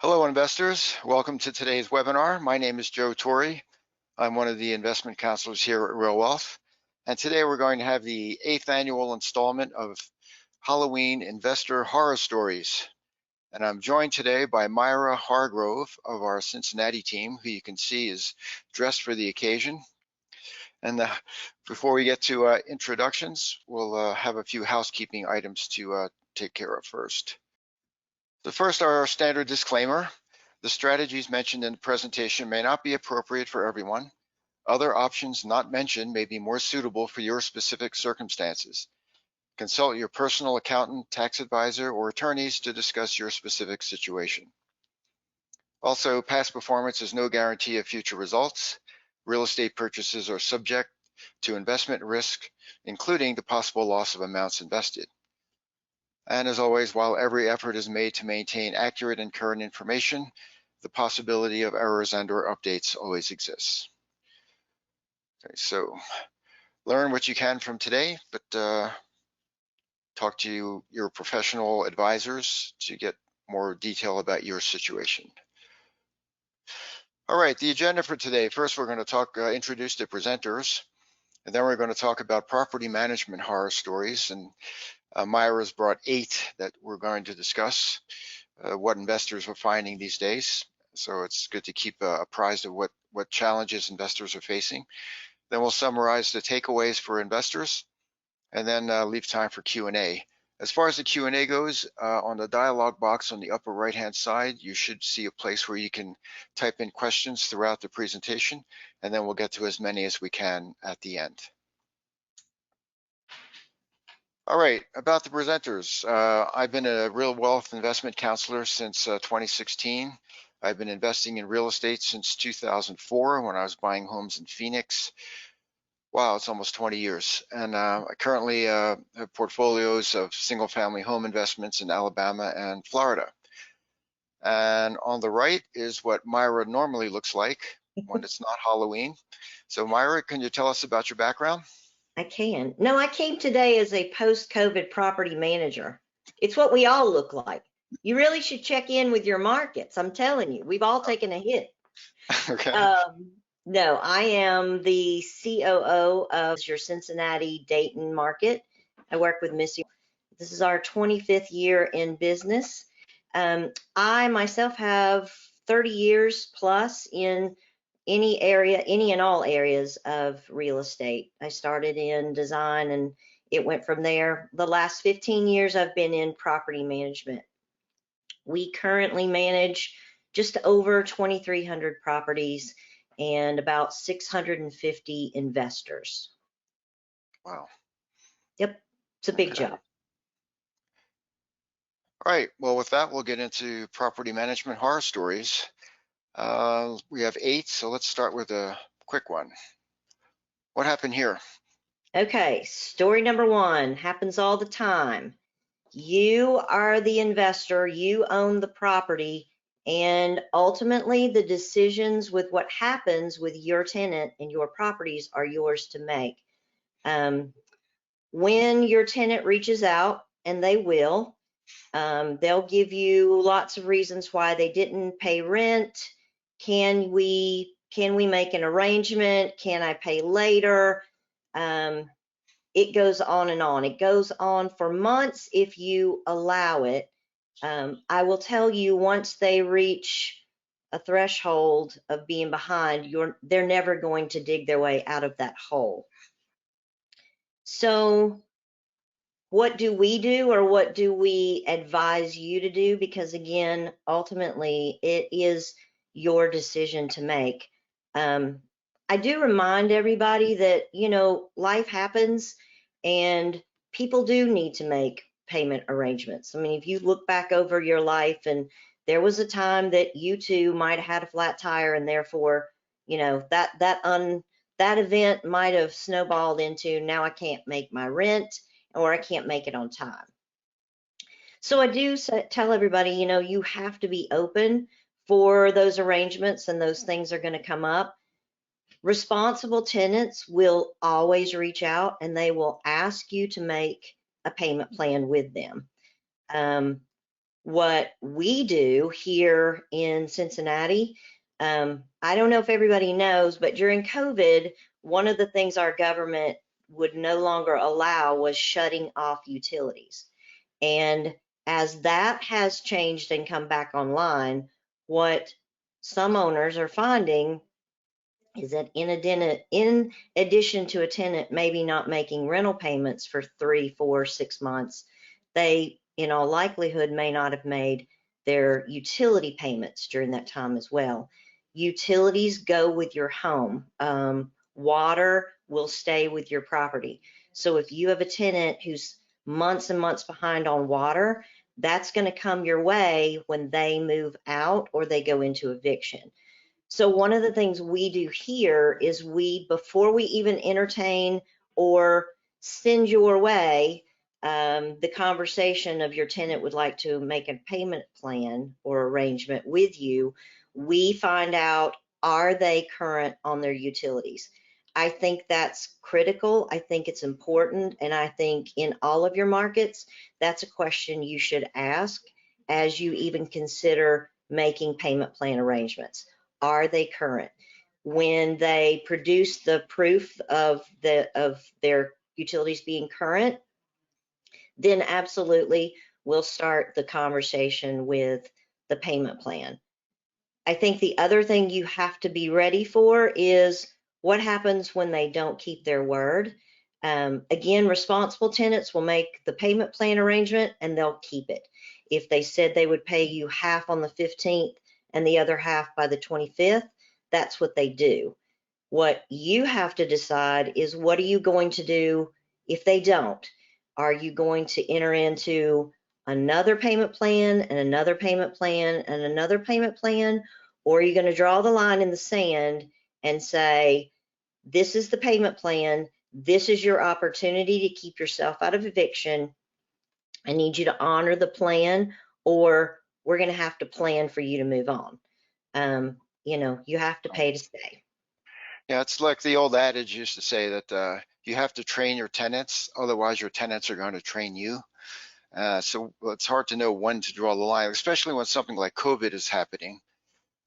Hello, investors. Welcome to today's webinar. My name is Joe Torre. I'm one of the investment counselors here at RealWealth. And today we're going to have the 8th annual installment of Halloween Investor Horror Stories. And I'm joined today by Myra Hargrove of our Cincinnati team, who you can see is dressed for the occasion. And before we get to introductions, we'll have a few housekeeping items to take care of first. The first are our standard disclaimer. The strategies mentioned in the presentation may not be appropriate for everyone. Other options not mentioned may be more suitable for your specific circumstances. Consult your personal accountant, tax advisor, or attorneys to discuss your specific situation. Also, past performance is no guarantee of future results. Real estate purchases are subject to investment risk, including the possible loss of amounts invested. And as always, while every effort is made to maintain accurate and current information, the possibility of errors and/or updates always exists. Okay, so learn what you can from today, but talk to your professional advisors to get more detail about your situation. All right, the agenda for today. First, we're going to introduce the presenters, and then we're going to talk about property management horror stories. And Myra's brought 8 that we're going to discuss, what investors are finding these days. So it's good to keep apprised of what challenges investors are facing. Then we'll summarize the takeaways for investors, and then leave time for Q&A. As far as the Q&A goes, on the dialog box on the upper right-hand side, you should see a place where you can type in questions throughout the presentation, and then we'll get to as many as we can at the end. All right, about the presenters. I've been a RealWealth investment counselor since 2016. I've been investing in real estate since 2004 when I was buying homes in Phoenix. Wow, it's almost 20 years. And I currently have portfolios of single-family home investments in Alabama and Florida. And on the right is what Myra normally looks like when it's not Halloween. So Myra, can you tell us about your background? I can. No, I came today as a post-COVID property manager. It's what we all look like. You really should check in with your markets. I'm telling you, we've all taken a hit. Okay. No, I am the COO of your Cincinnati Dayton market. I work with Missy. This is our 25th year in business. I myself have 30 years plus in any and all areas of real estate. I started in design and it went from there. The last 15 years I've been in property management. We currently manage just over 2,300 properties and about 650 investors. Wow. Yep, it's a big job. All right, well, with that, we'll get into property management horror stories. We have 8, so let's start with a quick one. What happened here? Okay, story number 1 happens all the time. You are the investor, you own the property, and ultimately the decisions with what happens with your tenant and your properties are yours to make. When your tenant reaches out, and they will, they'll give you lots of reasons why they didn't pay rent. Can we make an arrangement? Can I pay later? It goes on and on. It goes on for months if you allow it. I will tell you, once they reach a threshold of being behind, they're never going to dig their way out of that hole. So what do we do, or what do we advise you to do? Because again, ultimately, it is your decision to make. I do remind everybody that, you know, life happens and people do need to make payment arrangements. I mean, if you look back over your life and there was a time that you too might have had a flat tire, and therefore, you know, that event might have snowballed into, now I can't make my rent, or I can't make it on time. So I do tell everybody, you know, you have to be open for those arrangements, and those things are going to come up. Responsible tenants will always reach out and they will ask you to make a payment plan with them. What we do here in Cincinnati, I don't know if everybody knows, but during COVID, one of the things our government would no longer allow was shutting off utilities. And as that has changed and come back online, what some owners are finding is that in addition to a tenant maybe not making rental payments for 3, 4, 6 months, they in all likelihood may not have made their utility payments during that time as well. Utilities go with your home. Water will stay with your property. So if you have a tenant who's months and months behind on water, that's going to come your way when they move out or they go into eviction. So one of the things we do here is before we even entertain or send your way the conversation of your tenant would like to make a payment plan or arrangement with you, we find out, are they current on their utilities? I think that's critical. I think it's important. And I think in all of your markets, that's a question you should ask as you even consider making payment plan arrangements. Are they current? When they produce the proof of their utilities being current, then absolutely we'll start the conversation with the payment plan. I think the other thing you have to be ready for is what happens when they don't keep their word. Again, responsible tenants will make the payment plan arrangement and they'll keep it. If they said they would pay you half on the 15th and the other half by the 25th, that's what they do. What you have to decide is, what are you going to do if they don't? Are you going to enter into another payment plan and another payment plan and another payment plan? Or are you going to draw the line in the sand and say, this is the payment plan, this is your opportunity to keep yourself out of eviction. I need you to honor the plan, or we're going to have to plan for you to move on. You have to pay to stay. Yeah, it's like the old adage used to say that you have to train your tenants, otherwise your tenants are going to train you. So it's hard to know when to draw the line, especially when something like COVID is happening.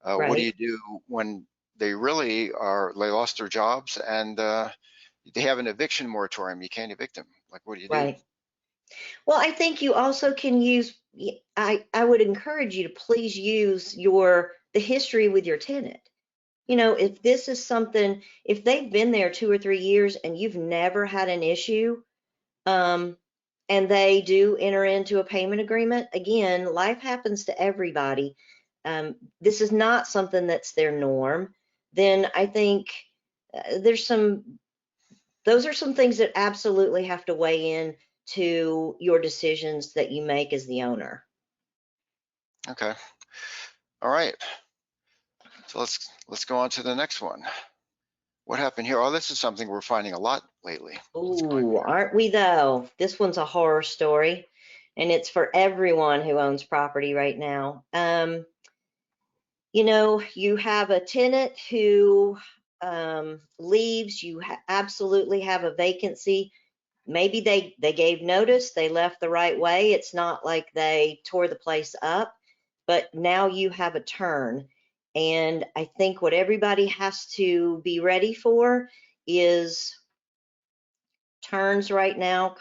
What do Right. you do when they lost their jobs and they have an eviction moratorium? You can't evict them. Like, what do you do? Right. Well, I think you also can use, I would encourage you to please use the history with your tenant. If this is something, if they've been there 2 or 3 years and you've never had an issue, and they do enter into a payment agreement, again, life happens to everybody. This is not something that's their norm. Then I think those are some things that absolutely have to weigh in to your decisions that you make as the owner. Okay. All right. So let's go on to the next one. What happened here? Oh, this is something we're finding a lot lately. Ooh, aren't we though? This one's a horror story, and it's for everyone who owns property right now. You have a tenant who leaves, you absolutely have a vacancy. Maybe they gave notice, they left the right way. It's not like they tore the place up, but now you have a turn. And I think what everybody has to be ready for is turns right now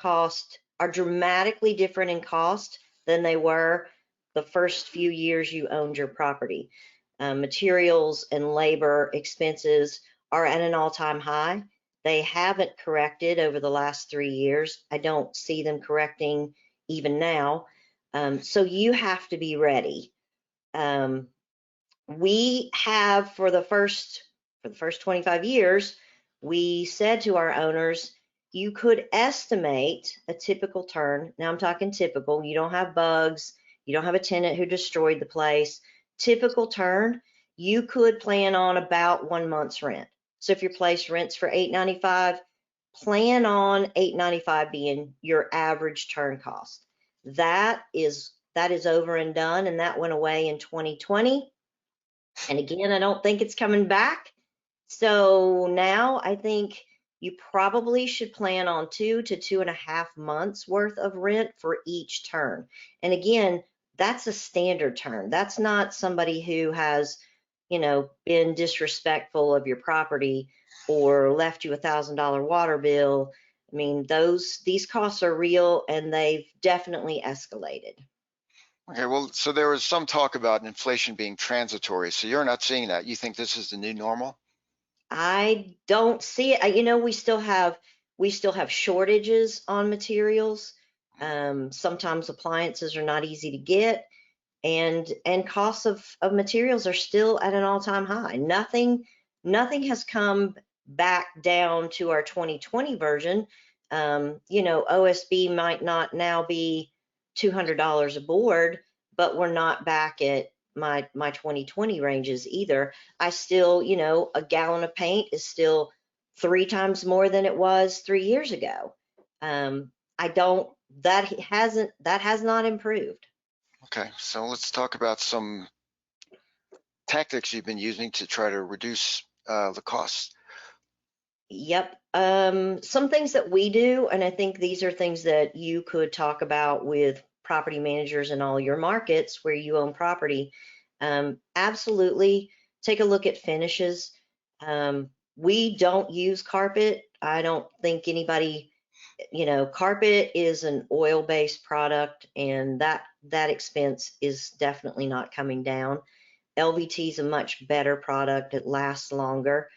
are dramatically different in cost than they were the first few years you owned your property. Materials and labor expenses are at an all-time high. They haven't corrected over the last 3 years. I don't see them correcting even now. So you have to be ready. We have for the first 25 years, we said to our owners, you could estimate a typical turn. Now I'm talking typical. You don't have bugs. You don't have a tenant who destroyed the place. Typical turn, you could plan on about 1 month's rent. So if your place rents for $8.95, plan on $8.95 being your average turn cost. That is over and done, and that went away in 2020. And again, I don't think it's coming back. So now I think you probably should plan on 2 to 2.5 months worth of rent for each turn. And again, that's a standard term. That's not somebody who has, been disrespectful of your property or left you $1,000 water bill. I mean, these costs are real and they've definitely escalated. Okay, well, so there was some talk about inflation being transitory. So you're not seeing that. You think this is the new normal? I don't see it. We still have shortages on materials. Sometimes appliances are not easy to get, and costs of materials are still at an all-time high. Nothing has come back down to our 2020 version. OSB might not now be $200 a board, but we're not back at my 2020 ranges either. I still, a gallon of paint is still 3 times more than it was 3 years ago. I don't that has not improved. Okay, so let's talk about some tactics you've been using to try to reduce the costs. Yep. Some things that we do, and I think these are things that you could talk about with property managers in all your markets where you own property. Absolutely take a look at finishes. We don't use carpet. I don't think anybody, carpet is an oil-based product, and that expense is definitely not coming down. LVT is a much better product. It lasts longer.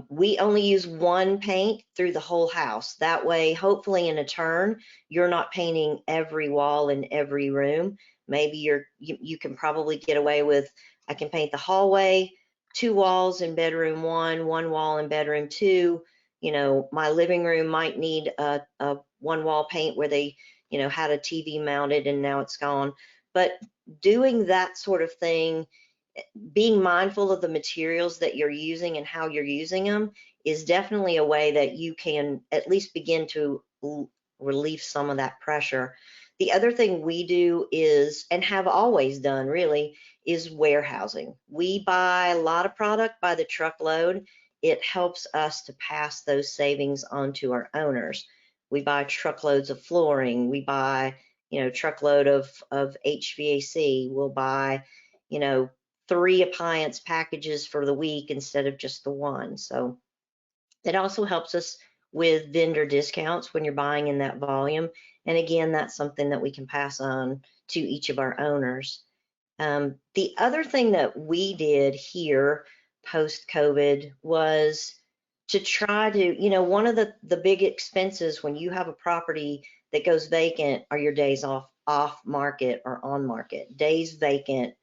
We only use one paint through the whole house. That way, hopefully in a turn, you're not painting every wall in every room. Maybe you can probably get away with, I can paint the hallway, 2 walls in bedroom one wall in bedroom two. My living room might need a one wall paint where they, had a TV mounted and now it's gone. But doing that sort of thing, being mindful of the materials that you're using and how you're using them is definitely a way that you can at least begin to relieve some of that pressure. The other thing we do is, and have always done really, is warehousing. We buy a lot of product by the truckload. It helps us to pass those savings on to our owners. We buy truckloads of flooring. We buy, truckload of HVAC. We'll buy, you know, 3 appliance packages for the week instead of just the one. So it also helps us with vendor discounts when you're buying in that volume. And again, that's something that we can pass on to each of our owners. The other thing that we did here post-COVID was to try to, one of the big expenses when you have a property that goes vacant are your days off market or on market. Days vacant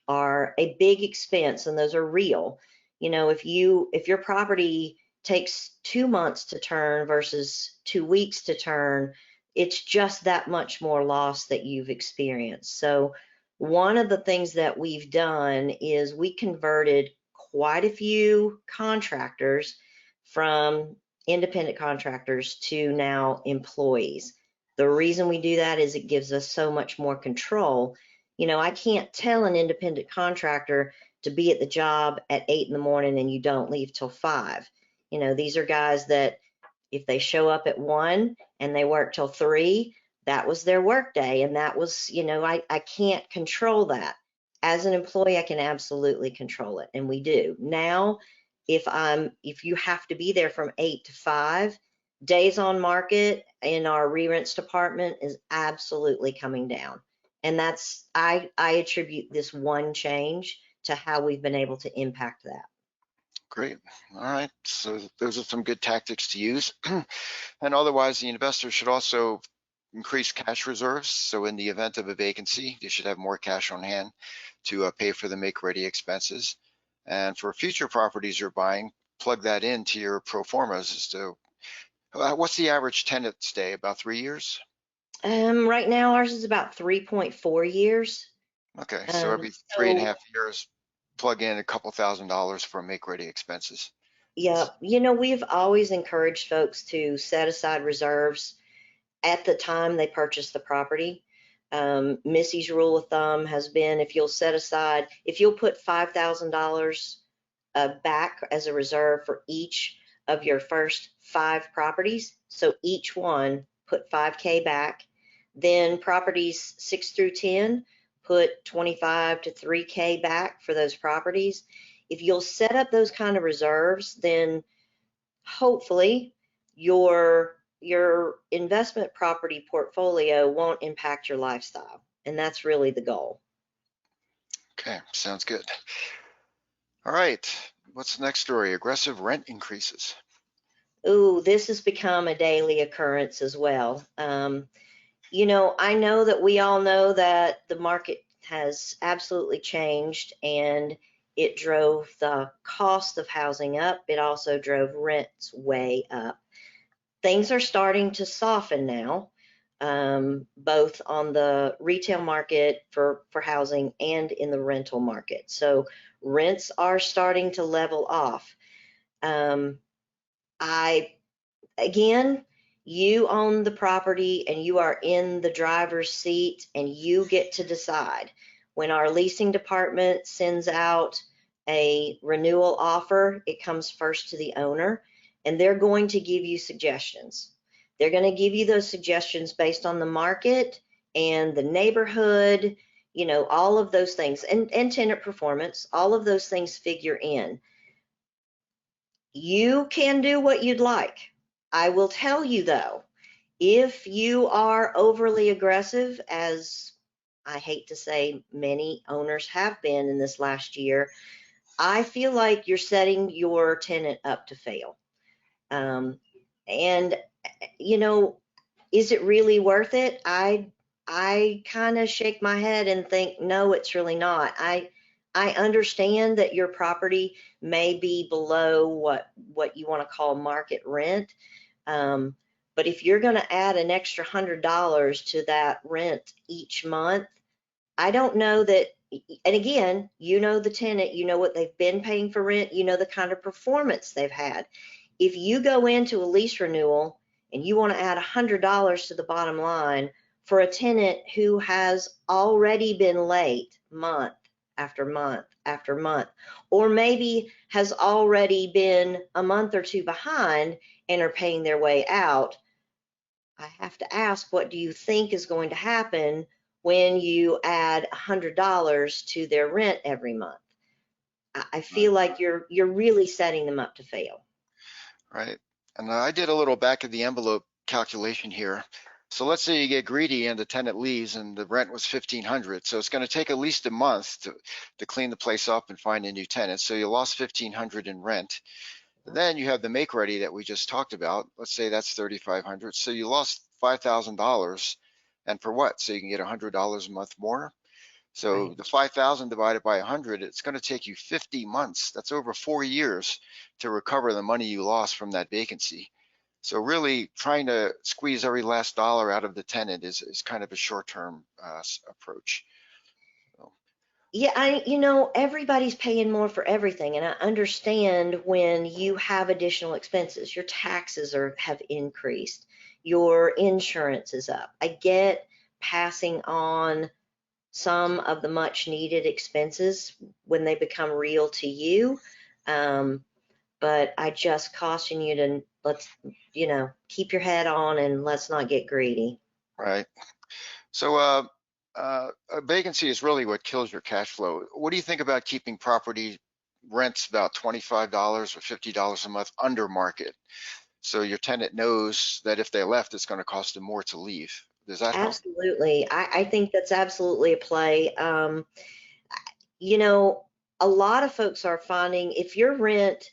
are a big expense, and those are real. If your property takes 2 months to turn versus 2 weeks to turn, it's just that much more loss that you've experienced. So one of the things that we've done is we converted quite a few contractors from independent contractors to now employees. The reason we do that is it gives us so much more control. I can't tell an independent contractor to be at the job at 8 in the morning and you don't leave till 5. These are guys that if they show up at 1 and they work till 3, that was their work day. And that was, I can't control that. As an employee, I can absolutely control it. And we do. Now, if you have to be there from 8 to 5, days on market in our re-rents department is absolutely coming down. And I attribute this one change to how we've been able to impact that. Great. All right. So those are some good tactics to use. And otherwise, the investor should also increase cash reserves. So in the event of a vacancy, you should have more cash on hand to pay for the make-ready expenses. And for future properties you're buying, plug that into your pro formas as to what's the average tenant stay, about 3 years? Right now, ours is about 3.4 years. Okay, so every three and a half years, plug in a couple $1,000s for make-ready expenses. Yeah, we've always encouraged folks to set aside reserves at the time they purchase the property. Missy's rule of thumb has been if you'll put $5,000 back as a reserve for each of your first 5 properties, so each one put 5K back, Then properties 6 through 10, put 25 to 3K back for those properties. If you'll set up those kind of reserves, then hopefully your investment property portfolio won't impact your lifestyle. And that's really the goal. Okay, sounds good. All right, what's the next story? Aggressive rent increases. Ooh, this has become a daily occurrence as well. You know, I know that we all know that the market has absolutely changed, and it drove the cost of housing up. It also drove rents way up. Things are starting to soften now, both on the retail market for housing and in the rental market. So rents are starting to level off. Again, you own the property and you are in the driver's seat and you get to decide. When our leasing department sends out a renewal offer, it comes first to the owner, and they're going to give you suggestions. They're going to give you those suggestions based on the market and the neighborhood, you know, all of those things, and tenant performance, all of those things figure in. You can do what you'd like. I will tell you though, if you are overly aggressive, as I hate to say many owners have been in this last year, I feel like you're setting your tenant up to fail. And you know, is it really worth it? I kind of shake my head and think, no, it's really not. I understand that your property may be below what you want to call market rent. But if you're going to add an extra $100 to that rent each month, I don't know that. And again, you know the tenant, you know what they've been paying for rent, you know the kind of performance they've had. If you go into a lease renewal and you want to add $100 to the bottom line for a tenant who has already been late month after month after month, or maybe has already been a month or two behind and are paying their way out, I have to ask, what do you think is going to happen when you add $100 to their rent every month? I feel like you're really setting them up to fail. Right. And I did a little back of the envelope calculation here. So let's say you get greedy and the tenant leaves and the rent was 1,500. So it's going to take at least a month to clean the place up and find a new tenant. So you lost 1,500 in rent. Then you have the make ready that we just talked about. Let's say that's 3,500. So you lost $5,000. And for what? So you can get $100 a month more. So Right. the 5,000 divided by 100, it's going to take you 50 months. That's over 4 years to recover the money you lost from that vacancy. So really trying to squeeze every last dollar out of the tenant is kind of a short-term approach. So, Yeah, you know, everybody's paying more for everything, and I understand when you have additional expenses. Your taxes have increased, your insurance is up. I get passing on some of the much needed expenses when they become real to you. But I just caution you to keep your head on and let's not get greedy. right. So a vacancy is really what kills your cash flow. What do you think about keeping property rents about $25 or $50 a month under market? So your tenant knows that if they left, it's going to cost them more to leave. Does that help? Absolutely. I think that's absolutely a play. You know, a lot of folks are finding if your rent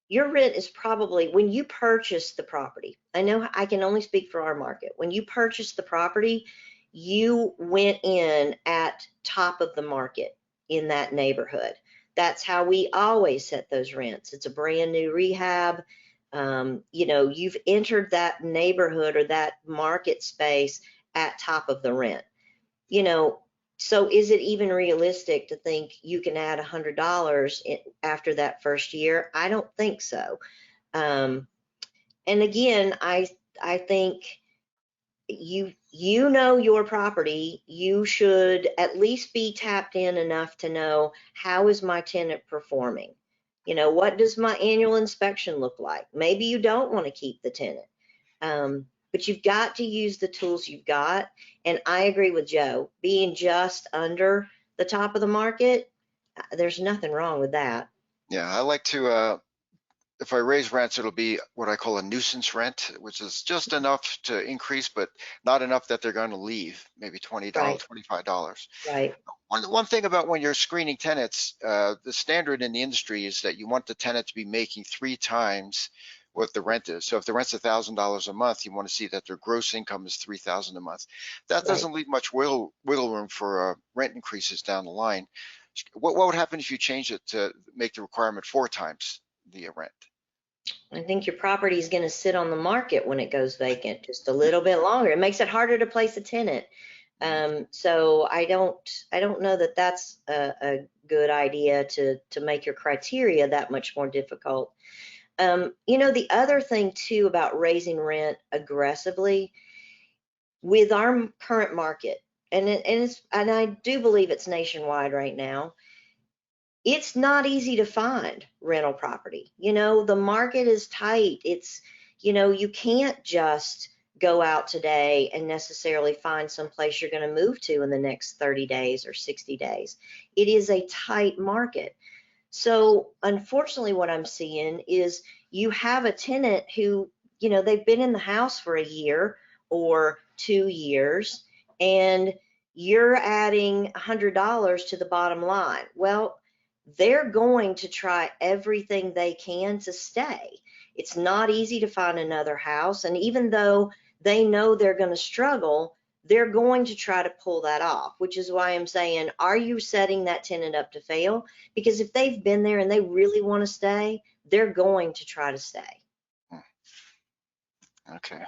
is probably when you purchase the property. I know I can only speak for our market. When you purchase the property, you went in at top of the market in that neighborhood. That's how we always set those rents. It's a brand new rehab. You know, you've entered that neighborhood or that market space at top of the rent. You know, so is it even realistic to think you can add $100 after that first year? I don't think so. Um, and again, I think you know your property. You should at least be tapped in enough to know, how is my tenant performing? You know, what does my annual inspection look like? Maybe you don't want to keep the tenant. but you've got to use the tools you've got. And I agree with Joe, being just under the top of the market, there's nothing wrong with that. Yeah, I like to, if I raise rents, it'll be what I call a nuisance rent, which is just enough to increase, but not enough that they're going to leave, maybe $20, Right, $25. right, One thing about when you're screening tenants, the standard in the industry is that you want the tenant to be making 3 times what the rent is. So if the rent's $1,000 a month, you want to see that their gross income is $3,000 a month. That right. doesn't leave much wiggle room for rent increases down the line. What would happen if you change it to make the requirement 4 times the rent? I think your property is going to sit on the market when it goes vacant just a little bit longer. It makes it harder to place a tenant. So I don't know that that's a good idea to make your criteria that much more difficult. The other thing too about raising rent aggressively with our current market, and I do believe it's nationwide right now. It's not easy to find rental property. The market is tight. You can't just go out today and necessarily find some place you're going to move to in the next 30 days or 60 days. It is a tight market. So unfortunately, what I'm seeing is you have a tenant who, they've been in the house for a year or 2 years, and you're adding $100 to the bottom line. Well, they're going to try everything they can to stay. It's not easy to find another house, and even though they know they're going to struggle, they're going to try to pull that off, which is why I'm saying, are you setting that tenant up to fail? Because if they've been there and they really want to stay, they're going to try to stay. Okay.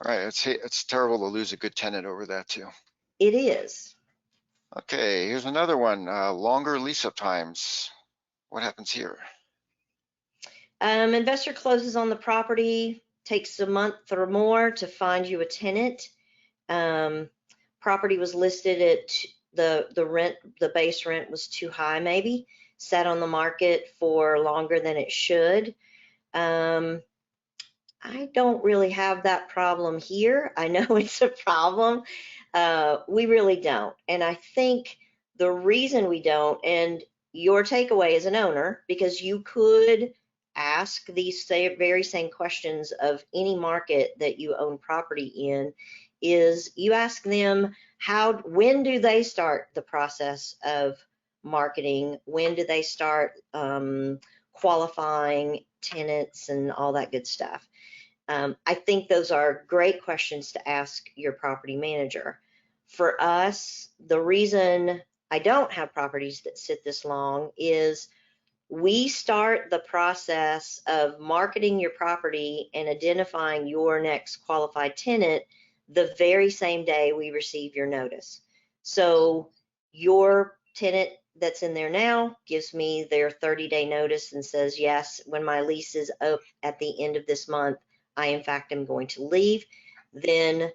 All right. It's terrible to lose a good tenant over that too. It is. Okay. Here's another one. Longer lease-up times. What happens here? Investor closes on the property, takes a month or more to find you a tenant. Property was listed at the base rent was too high, maybe sat on the market for longer than it should. I don't really have that problem here. I know it's a problem. We really don't. And I think the reason we don't, and your takeaway as an owner, because you could ask these very same questions of any market that you own property in, is you ask them when do they start the process of marketing? When do they start qualifying tenants and all that good stuff? I think those are great questions to ask your property manager. For us, the reason I don't have properties that sit this long is we start the process of marketing your property and identifying your next qualified tenant the very same day we receive your notice. So your tenant that's in there now gives me their 30-day notice and says, yes, when my lease is up at the end of this month, I in fact am going to leave. Then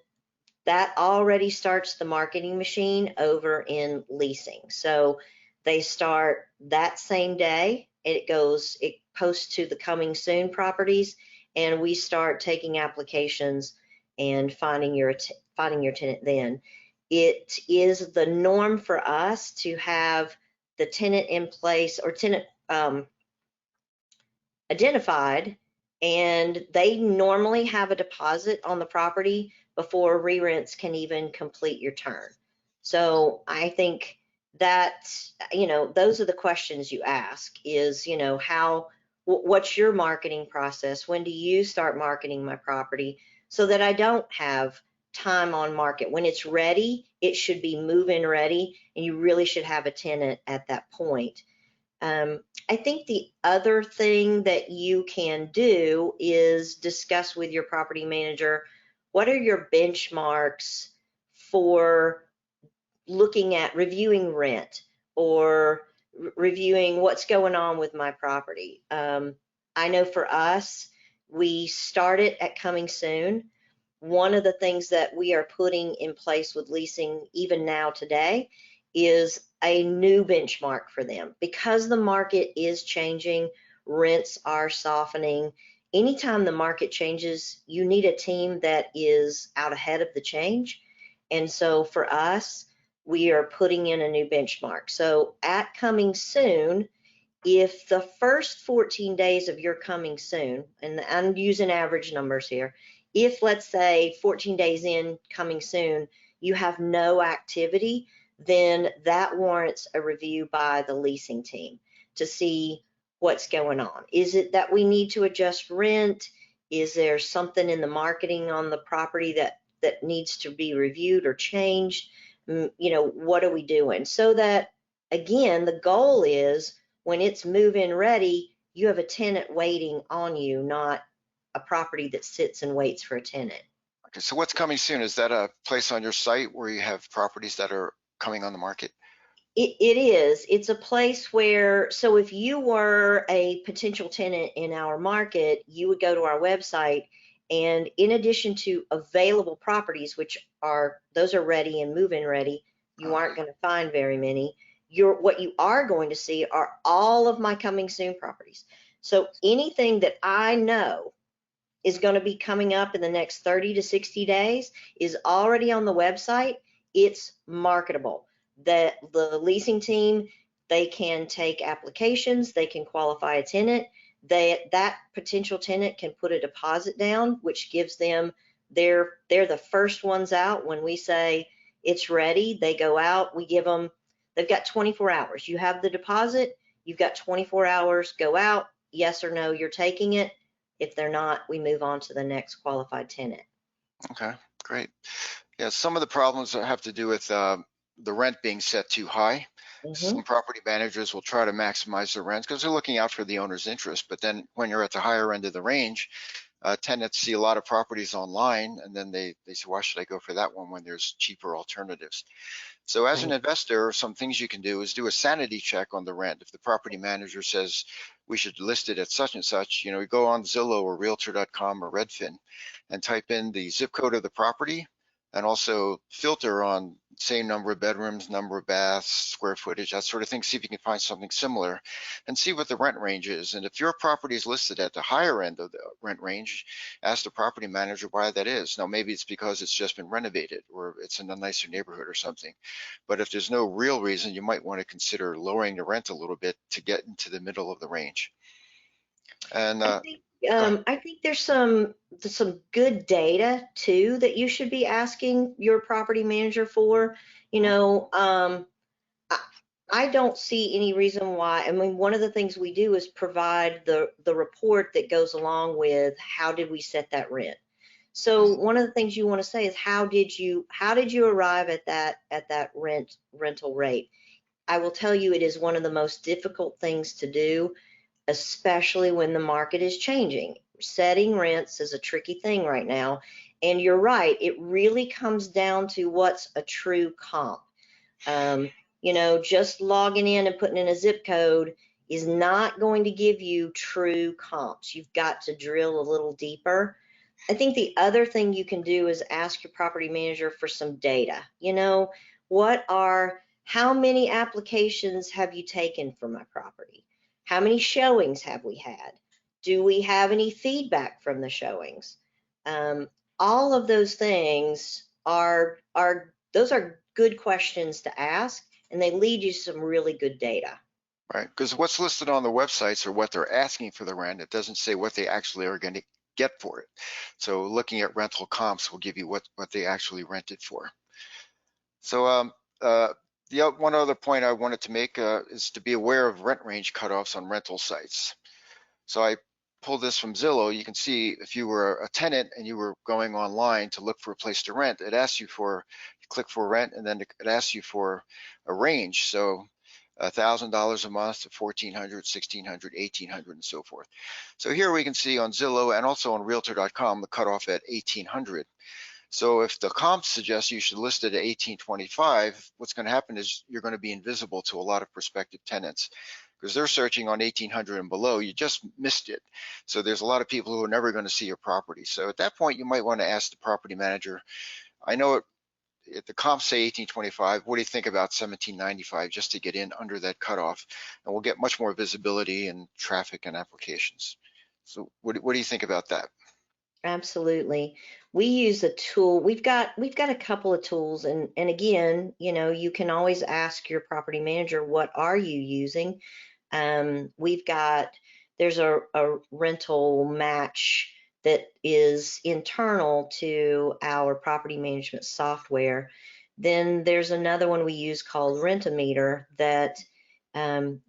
that already starts the marketing machine over in leasing. So they start that same day. It posts to the coming soon properties, and we start taking applications and finding your tenant then. It is the norm for us to have the tenant in place or tenant identified, and they normally have a deposit on the property before re-rents can even complete your turn. So I think that, those are the questions you ask is, what's your marketing process? When do you start marketing my property so that I don't have time on market? When it's ready, it should be move-in ready, and you really should have a tenant at that point. I think the other thing that you can do is discuss with your property manager, what are your benchmarks for looking at reviewing rent or reviewing what's going on with my property. I know for us, we started at coming soon. One of the things that we are putting in place with leasing even now today is a new benchmark for them. Because the market is changing, rents are softening, anytime the market changes, you need a team that is out ahead of the change. And so for us, we are putting in a new benchmark. So at coming soon, if the first 14 days of your coming soon, and I'm using average numbers here, if let's say 14 days in coming soon, you have no activity, then that warrants a review by the leasing team to see what's going on. Is it that we need to adjust rent? Is there something in the marketing on the property that needs to be reviewed or changed? What are we doing? So that, again, the goal is when it's move-in ready, you have a tenant waiting on you, not a property that sits and waits for a tenant. Okay, so what's coming soon? Is that a place on your site where you have properties that are coming on the market? It is. It's a place where, so if you were a potential tenant in our market, you would go to our website, and in addition to available properties, which those are ready and move-in ready, you aren't going to find very many. What you are going to see are all of my coming soon properties. So anything that I know is going to be coming up in the next 30 to 60 days is already on the website. It's marketable. The leasing team, they can take applications, they can qualify a tenant. That potential tenant can put a deposit down, which gives them they're the first ones out. When we say it's ready, they go out, we give them, they've got 24 hours. You have the deposit, you've got 24 hours, go out, yes or no, you're taking it. If they're not, we move on to the next qualified tenant. Okay, great. Yeah, some of the problems have to do with the rent being set too high. Some property managers will try to maximize the rent because they're looking out for the owner's interest. But then when you're at the higher end of the range, tenants see a lot of properties online, and then they say, why should I go for that one when there's cheaper alternatives? So as an Right. investor, some things you can do is do a sanity check on the rent. If the property manager says we should list it at such and such, you go on Zillow or Realtor.com or Redfin and type in the zip code of the property, and also filter on same number of bedrooms, number of baths, square footage, that sort of thing. See if you can find something similar and see what the rent range is. And if your property is listed at the higher end of the rent range, ask the property manager why that is. Now, maybe it's because it's just been renovated or it's in a nicer neighborhood or something. But if there's no real reason, you might want to consider lowering the rent a little bit to get into the middle of the range. And I think there's some good data too that you should be asking your property manager for. I, I don't see any reason why. I mean, one of the things we do is provide the report that goes along with how did we set that rent. So one of the things you want to say is how did you arrive at that rental rate? I will tell you it is one of the most difficult things to do, especially when the market is changing. Setting rents is a tricky thing right now. And you're right, it really comes down to what's a true comp. Just logging in and putting in a zip code is not going to give you true comps. You've got to drill a little deeper. I think the other thing you can do is ask your property manager for some data. How many applications have you taken for my property? How many showings have we had? Do we have any feedback from the showings? All of those things those are good questions to ask, and they lead you to some really good data. right, because what's listed on the websites are what they're asking for the rent. It doesn't say what they actually are going to get for it. So looking at rental comps will give you what they actually rented for. So one other point I wanted to make is to be aware of rent range cutoffs on rental sites. So I pulled this from Zillow. You can see if you were a tenant and you were going online to look for a place to rent, it asks you click for rent, and then it asks you for a range. So $1,000 a month to $1,400, $1,600, $1,800, and so forth. So here we can see on Zillow and also on Realtor.com the cutoff at $1,800. So if the comp suggests you should list it at $1,825, what's going to happen is you're going to be invisible to a lot of prospective tenants because they're searching on 1,800 and below. You just missed it. So there's a lot of people who are never going to see your property. So at that point, you might want to ask the property manager, I know if the comps say 1,825, what do you think about 1,795 just to get in under that cutoff? And we'll get much more visibility and traffic and applications. So what do you think about that? Absolutely. We use a tool. We've got a couple of tools, and again, you can always ask your property manager, what are you using? We've got There's a rental match that is internal to our property management software. Then there's another one we use called Rent-A-Meter that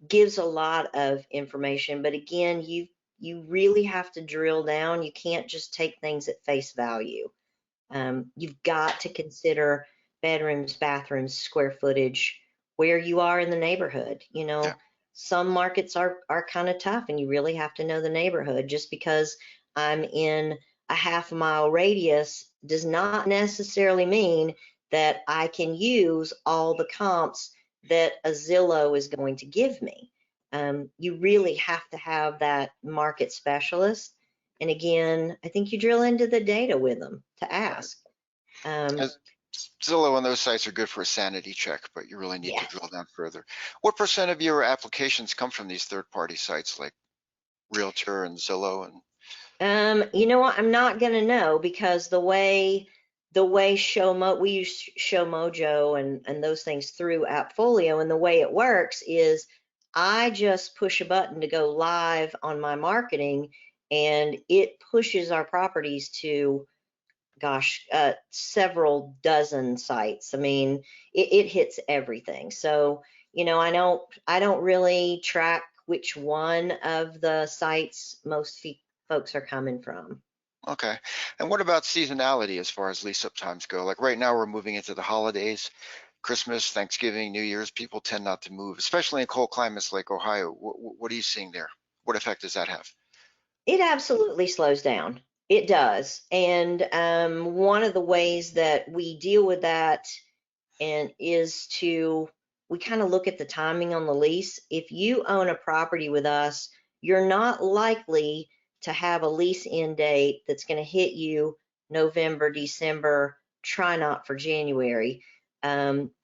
gives a lot of information. But again, you really have to drill down. You can't just take things at face value. You've got to consider bedrooms, bathrooms, square footage, where you are in the neighborhood. Yeah. Some markets are kind of tough, and you really have to know the neighborhood. Just because I'm in a half-mile radius does not necessarily mean that I can use all the comps that a Zillow is going to give me. You really have to have that market specialist. And again, I think you drill into the data with them to Right. ask. Um, As Zillow and those sites are good for a sanity check, but you really need to yes. drill down further. What percent of your applications come from these third-party sites like Realtor and Zillow? And You know what? I'm not gonna know because the way we use Show Mojo and those things through Appfolio, and the way it works is I just push a button to go live on my marketing, and it pushes our properties to, gosh, several dozen sites. I mean, it hits everything. So, I don't really track which one of the sites most folks are coming from. okay. And what about seasonality as far as lease-up times go? Like right now, we're moving into the holidays, Christmas, Thanksgiving, New Year's. People tend not to move, especially in cold climates like Ohio. What are you seeing there? What effect does that have? It absolutely slows down. It does. And one of the ways that we deal with that and is to we kind of look at the timing on the lease. If you own a property with us, you're not likely to have a lease end date that's going to hit you November, December, try not for January.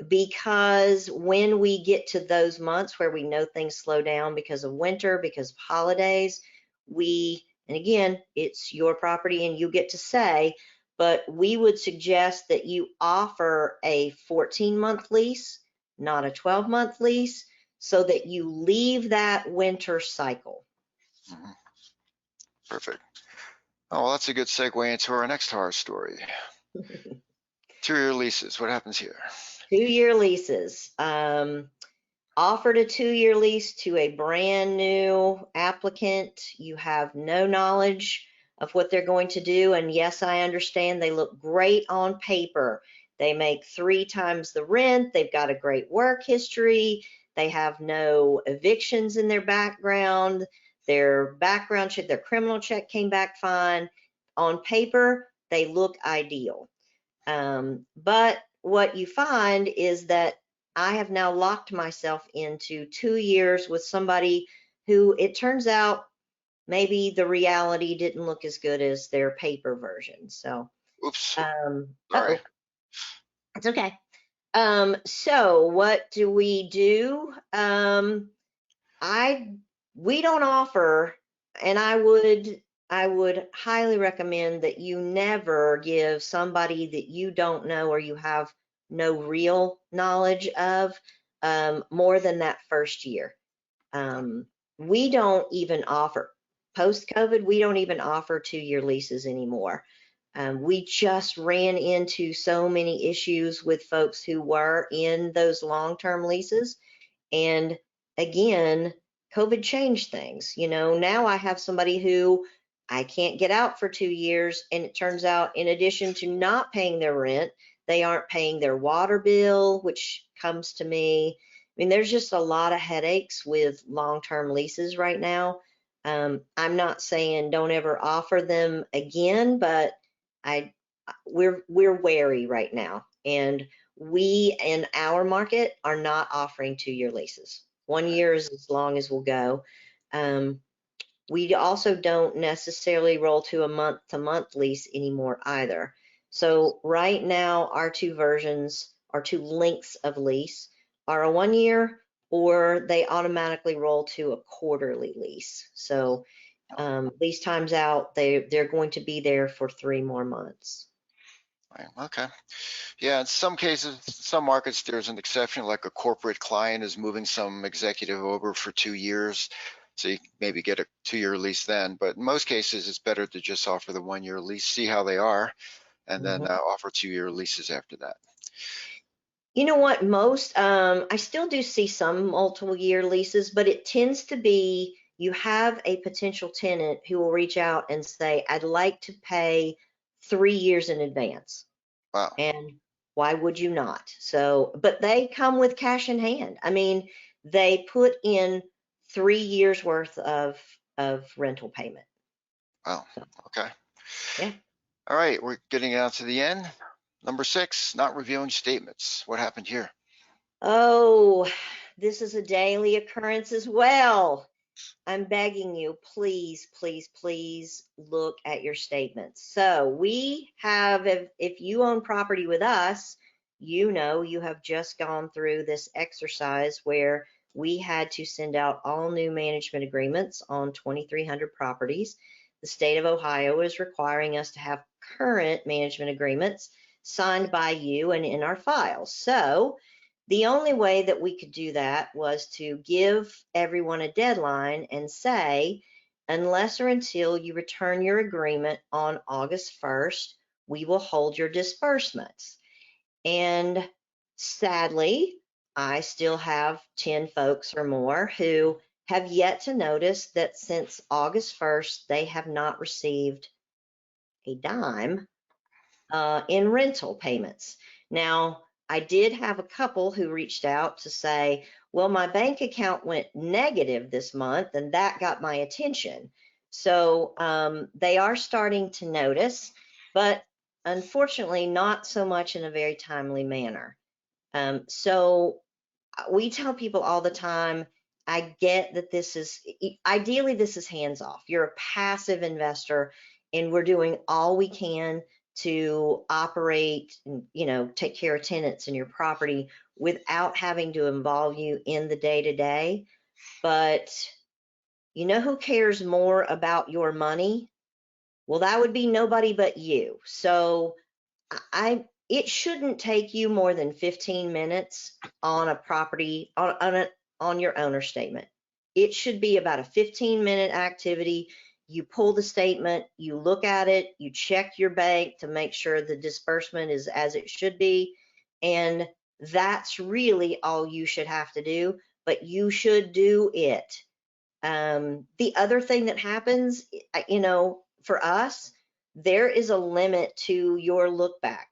Because when we get to those months where we know things slow down because of winter, because of holidays, and again, it's your property and you get to say, but we would suggest that you offer a 14-month lease, not a 12-month lease, so that you leave that winter cycle. Mhm. Perfect. Oh, well, that's a good segue into our next horror story. 2-year leases. What happens here? 2-year leases. Offered a 2-year lease to a brand new applicant. You have no knowledge of what they're going to do. And yes, I understand they look great on paper. They make 3 times the rent. They've got a great work history. They have no evictions in their background. Their background check, their criminal check came back fine. On paper, they look ideal. But what you find is that I have now locked myself into 2 years with somebody who, it turns out, maybe the reality didn't look as good as their paper version. So, Oops. Sorry. uh-oh, it's okay. So what do we do? I We don't offer, and I would highly recommend that you never give somebody that you don't know or you have no real knowledge of more than that first year. We don't even offer post-COVID. We don't even offer 2-year leases anymore. We just ran into so many issues with folks who were in those long-term leases, and again, COVID changed things. Now I have somebody who I can't get out for 2 years, and it turns out, in addition to not paying their rent, they aren't paying their water bill, which comes to me. I mean, there's just a lot of headaches with long-term leases right now. I'm not saying don't ever offer them again, but I we're wary right now, and we in our market are not offering 2-year leases. 1 year is as long as we'll go. Um, we also don't necessarily roll to a month-to-month lease anymore either. So right now, our our two lengths of lease are a 1 year, or they automatically roll to a quarterly lease. So Lease times out, they're going to be there for 3 more months. Right. Okay. Yeah, in some cases, some markets, there's an exception, like a corporate client is moving some executive over for 2 years. So you maybe get a 2-year lease then. But in most cases, it's better to just offer the 1-year lease, see how they are, and then offer 2-year leases after that. You know what, I still do see some multiple year leases, but it tends to be you have a potential tenant who will reach out and say, I'd like to pay 3 years in advance. Wow. And why would you not? So, but they come with cash in hand. I mean, they put in 3 years worth of rental payment. Wow. Okay. Yeah. All right. We're getting down to the end. Number 6, not reviewing statements. What happened here? Oh, this is a daily occurrence as well. I'm begging you, please, please, please look at your statements. So we have, if you own property with us, you know you have just gone through this exercise where we had to send out all new management agreements on 2,300 properties. The state of Ohio is requiring us to have current management agreements signed by you and in our files. So the only way that we could do that was to give everyone a deadline and say, unless or until you return your agreement on August 1st, we will hold your disbursements. And sadly, I still have 10 folks or more who have yet to notice that since August 1st, they have not received a dime in rental payments. Now, I did have a couple who reached out to say, well, my bank account went negative this month, and that got my attention. So they are starting to notice, but unfortunately, not so much in a very timely manner. So we tell people all the time, I get that this is, ideally, this is hands off. You're a passive investor, and we're doing all we can to operate and, take care of tenants in your property without having to involve you in the day to day. But you know who cares more about your money? Well, that would be nobody but you. So it shouldn't take you more than 15 minutes on a property on your owner statement. It should be about a 15-minute activity. You pull the statement, you look at it, you check your bank to make sure the disbursement is as it should be, and that's really all you should have to do, but you should do it. The other thing that happens, for us, there is a limit to your look back.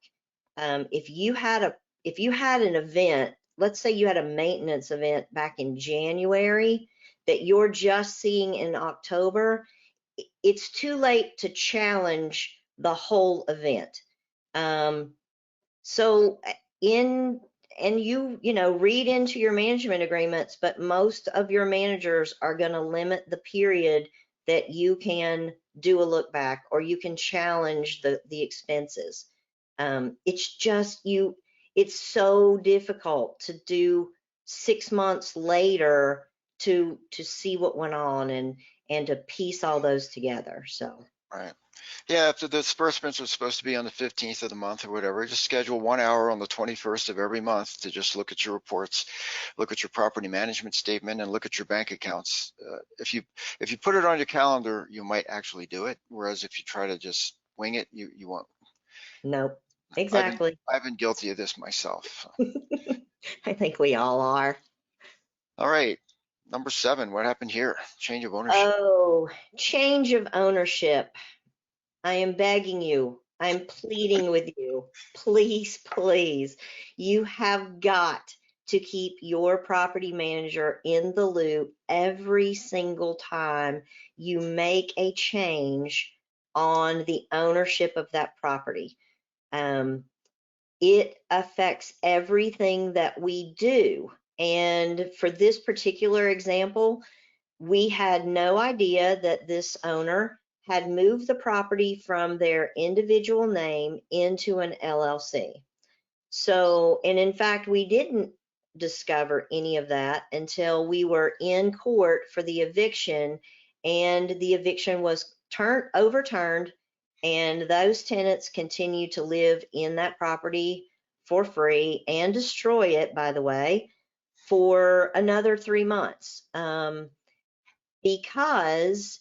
If you had an event, let's say you had a maintenance event back in January that you're just seeing in October, it's too late to challenge the whole event. So in and read into your management agreements, but most of your managers are going to limit the period that you can do a look back or you can challenge the expenses. It's so difficult to do 6 months later to see what went on and to piece all those together. So Right. Yeah, if the disbursements are supposed to be on the 15th of the month or whatever, just schedule 1 hour on the 21st of every month to just look at your reports, look at your property management statement, and look at your bank accounts. If you put it on your calendar, you might actually do it. Whereas if you try to just wing it, you won't. nope, I've been exactly. I've been guilty of this myself. I think we all are. All right, number 7. What happened here? Change of ownership. Oh, change of ownership. I am begging you. I'm pleading with you. Please, please. You have got to keep your property manager in the loop every single time you make a change on the ownership of that property. It affects everything that we do. And for this particular example, we had no idea that this owner had moved the property from their individual name into an LLC. So, and in fact, we didn't discover any of that until we were in court for the eviction and the eviction was overturned, and those tenants continue to live in that property for free and destroy it, by the way, for another 3 months. Because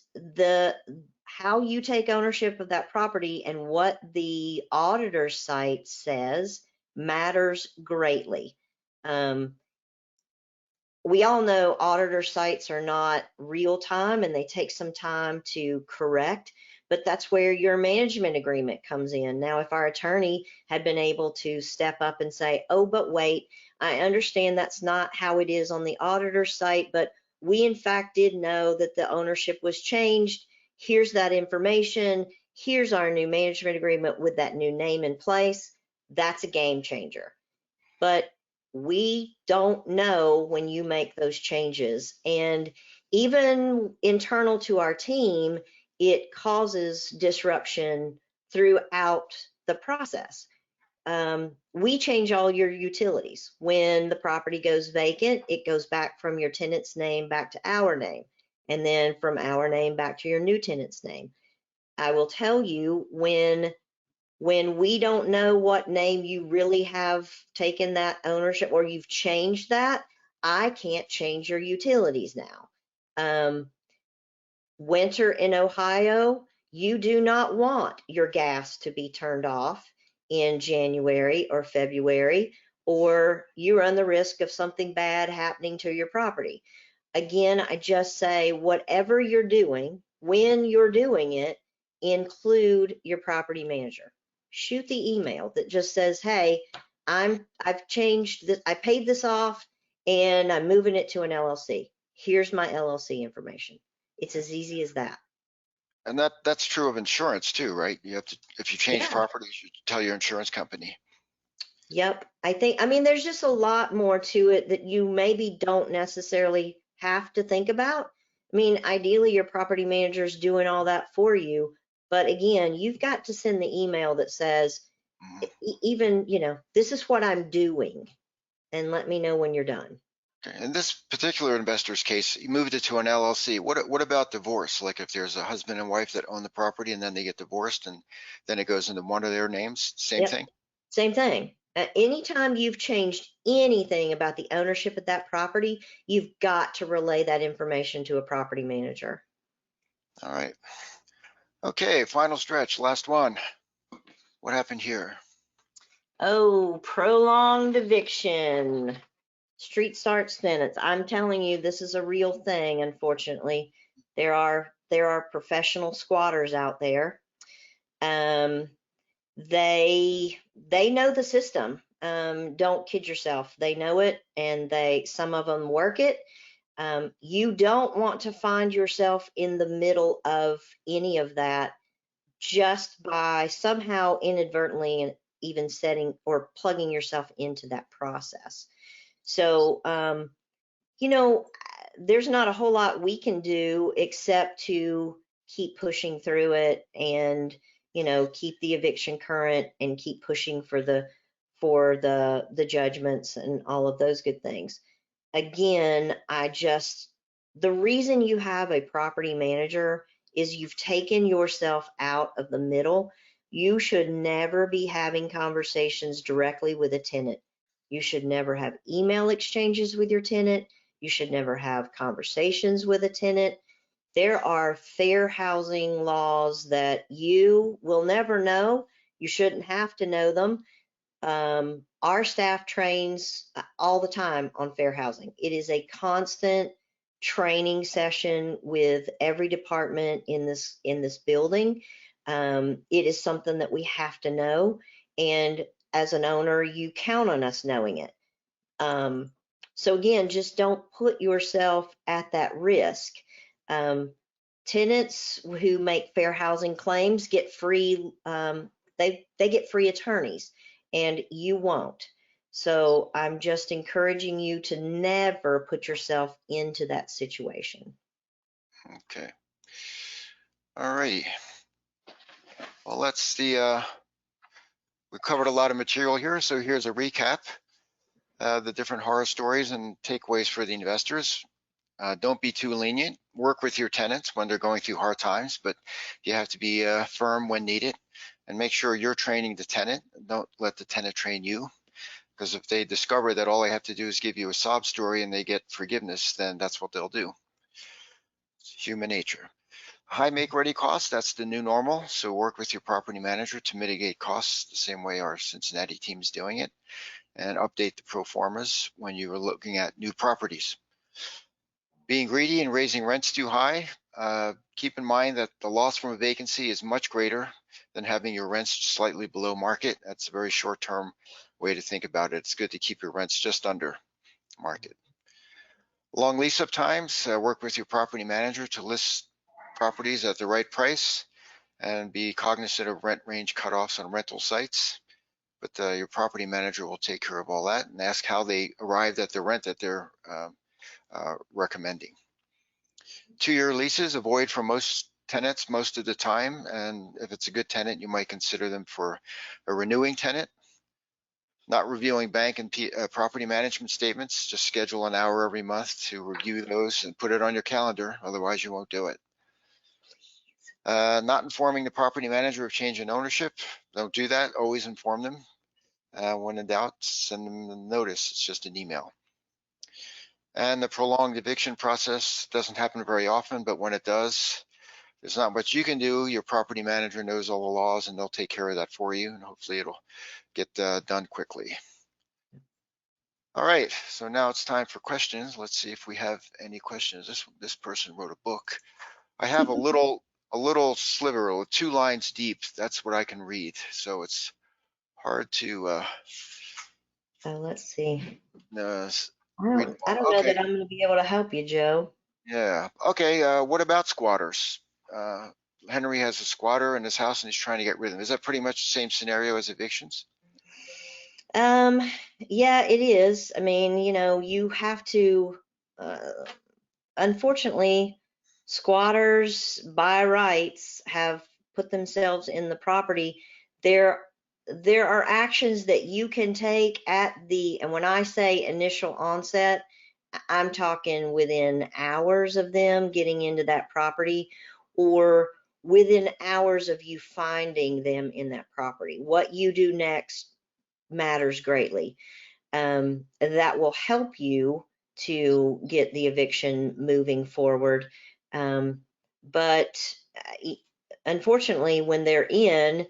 how you take ownership of that property and what the auditor site says matters greatly. We all know auditor sites are not real time and they take some time to correct, but that's where your management agreement comes in. Now, if our attorney had been able to step up and say, oh, but wait, I understand that's not how it is on the auditor site, but we in fact did know that the ownership was changed. Here's that information. Here's our new management agreement with that new name in place. That's a game changer. But we don't know when you make those changes. And even internal to our team, it causes disruption throughout the process. We change all your utilities. When the property goes vacant, it goes back from your tenant's name back to our name, and then from our name back to your new tenant's name. I will tell you, when we don't know what name you really have taken that ownership, or you've changed that, I can't change your utilities now. Winter in Ohio, you do not want your gas to be turned off in January or February, or you run the risk of something bad happening to your property. Again, I just say, whatever you're doing, when you're doing it, include your property manager. Shoot the email that just says, hey, I've changed this, I paid this off and I'm moving it to an LLC. Here's my LLC information. It's as easy as that. And that's true of insurance too, right? You have to, if you change Yeah. properties, you tell your insurance company. Yep. I mean, there's just a lot more to it that you maybe don't necessarily have to think about. I mean, ideally, your property manager's doing all that for you. But again, you've got to send the email that says, even, this is what I'm doing, and let me know when you're done. Okay. In this particular investor's case, you moved it to an LLC. What about divorce? Like if there's a husband and wife that own the property and then they get divorced and then it goes into one of their names, same Yep. thing? Same thing. Anytime you've changed anything about the ownership of that property, you've got to relay that information to a property manager. All right. Okay, final stretch, last one. What happened here? Oh, prolonged eviction. Street starts tenants. I'm telling you, this is a real thing, unfortunately. There are professional squatters out there. They know the system. Don't kid yourself. They know it, and some of them work it. You don't want to find yourself in the middle of any of that just by somehow inadvertently and even setting or plugging yourself into that process. So, there's not a whole lot we can do except to keep pushing through it and, keep the eviction current and keep pushing for the judgments and all of those good things. Again, the reason you have a property manager is you've taken yourself out of the middle. You should never be having conversations directly with a tenant. You should never have email exchanges with your tenant. You should never have conversations with a tenant. There are fair housing laws that you will never know. You shouldn't have to know them. Our staff trains all the time on fair housing. It is a constant training session with every department in this building. It is something that we have to know, and as an owner, you count on us knowing it. So again, just don't put yourself at that risk. Tenants who make fair housing claims get free. They get free attorneys, and you won't. So I'm just encouraging you to never put yourself into that situation. Okay. All right. Well, we covered a lot of material here. So here's a recap, the different horror stories and takeaways for the investors. Don't be too lenient work with your tenants when they're going through hard times, but you have to be firm when needed and make sure you're training the tenant. Don't let the tenant train you, because if they discover that all they have to do is give you a sob story and they get forgiveness, then that's what they'll do. It's human nature. High make-ready costs, that's the new normal. So work with your property manager to mitigate costs the same way our Cincinnati team is doing it, and update the pro formas when you are looking at new properties. Being greedy and raising rents too high, keep in mind that the loss from a vacancy is much greater than having your rents slightly below market. That's a very short-term way to think about it. It's good to keep your rents just under market. Long lease-up times, work with your property manager to list properties at the right price and be cognizant of rent range cutoffs on rental sites. But your property manager will take care of all that, and ask how they arrived at the rent that they're recommending. 2-year leases, avoid for most tenants most of the time, and if it's a good tenant, you might consider them for a renewing tenant. Not reviewing bank and property management statements, just schedule an hour every month to review those and put it on your calendar, otherwise you won't do it. Not informing the property manager of change in ownership, don't do that, always inform them. When in doubt, send them a notice, it's just an email. And the prolonged eviction process doesn't happen very often, but when it does, there's not much you can do. Your property manager knows all the laws and they'll take care of that for you, and hopefully it'll get done quickly. All right, so now it's time for questions. Let's see if we have any questions. This person wrote a book. I have a little sliver, 2 lines deep. That's what I can read. So it's hard to let's see. read. I don't know Okay. that I'm going to be able to help you, Joe. Yeah. Okay. What about squatters? Henry has a squatter in his house and he's trying to get rid of them. Is that pretty much the same scenario as evictions? Yeah, it is. I mean, you know, you have to, unfortunately, squatters by rights have put themselves in the property. There are actions that you can take at the, and when I say initial onset, I'm talking within hours of them getting into that property, or within hours of you finding them in that property. What you do next matters greatly. That will help you to get the eviction moving forward. But unfortunately, when they're in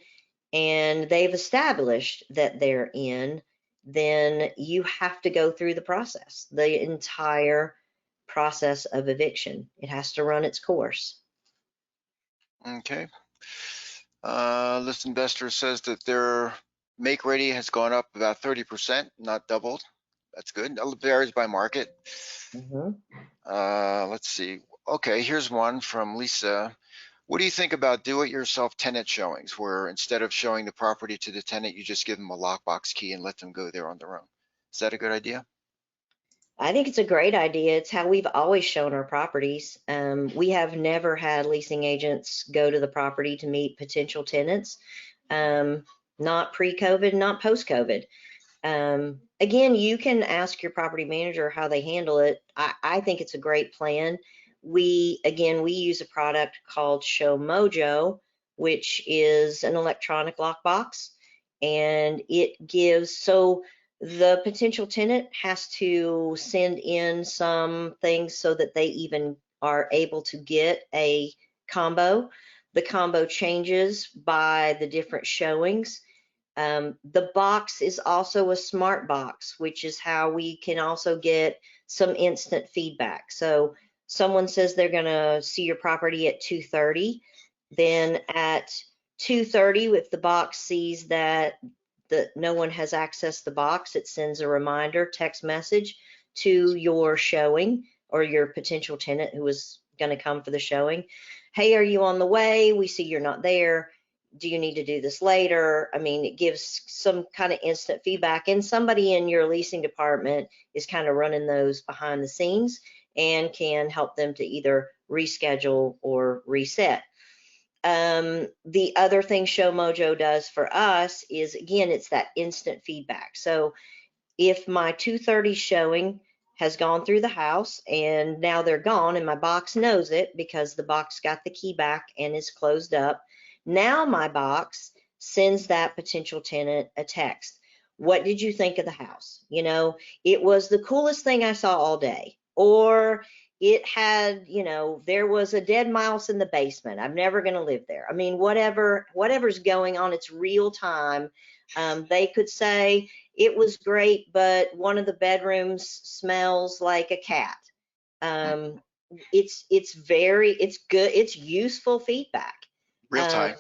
and they've established that they're in, then you have to go through the process, the entire process of eviction. It has to run its course. Okay. This investor says that their make ready has gone up about 30%, not doubled. That's good. It varies by market. Let's see. Okay, here's one from Lisa. What do you think about do-it-yourself tenant showings, where instead of showing the property to the tenant, you just give them a lockbox key and let them go there on their own? Is that a good idea? I think it's a great idea. It's how we've always shown our properties. We have never had leasing agents go to the property to meet potential tenants, not pre-COVID, not post-COVID. Again, you can ask your property manager how they handle it. I think it's a great plan. We use a product called Show Mojo, which is an electronic lockbox, and it gives, so the potential tenant has to send in some things so that they even are able to get a combo. The combo changes by the different showings. The box is also a smart box, which is how we can also get some instant feedback. So someone says they're going to see your property at 2:30, then at 2:30, if the box sees that no one has accessed the box, it sends a reminder text message to your showing or your potential tenant who is going to come for the showing. Hey, are you on the way? We see you're not there. Do you need to do this later? I mean, it gives some kind of instant feedback, and somebody in your leasing department is kind of running those behind the scenes and can help them to either reschedule or reset. The other thing Show Mojo does for us is, again, it's that instant feedback. So if my 2:30 showing has gone through the house, and now they're gone, and my box knows it because the box got the key back and is closed up. Now my box sends that potential tenant a text. What did you think of the house? You know, it was the coolest thing I saw all day. Or it had, you know, there was a dead mouse in the basement. I'm never going to live there. I mean, whatever's going on, it's real time. They could say it was great, but one of the bedrooms smells like a cat. It's good. It's useful feedback. Real time.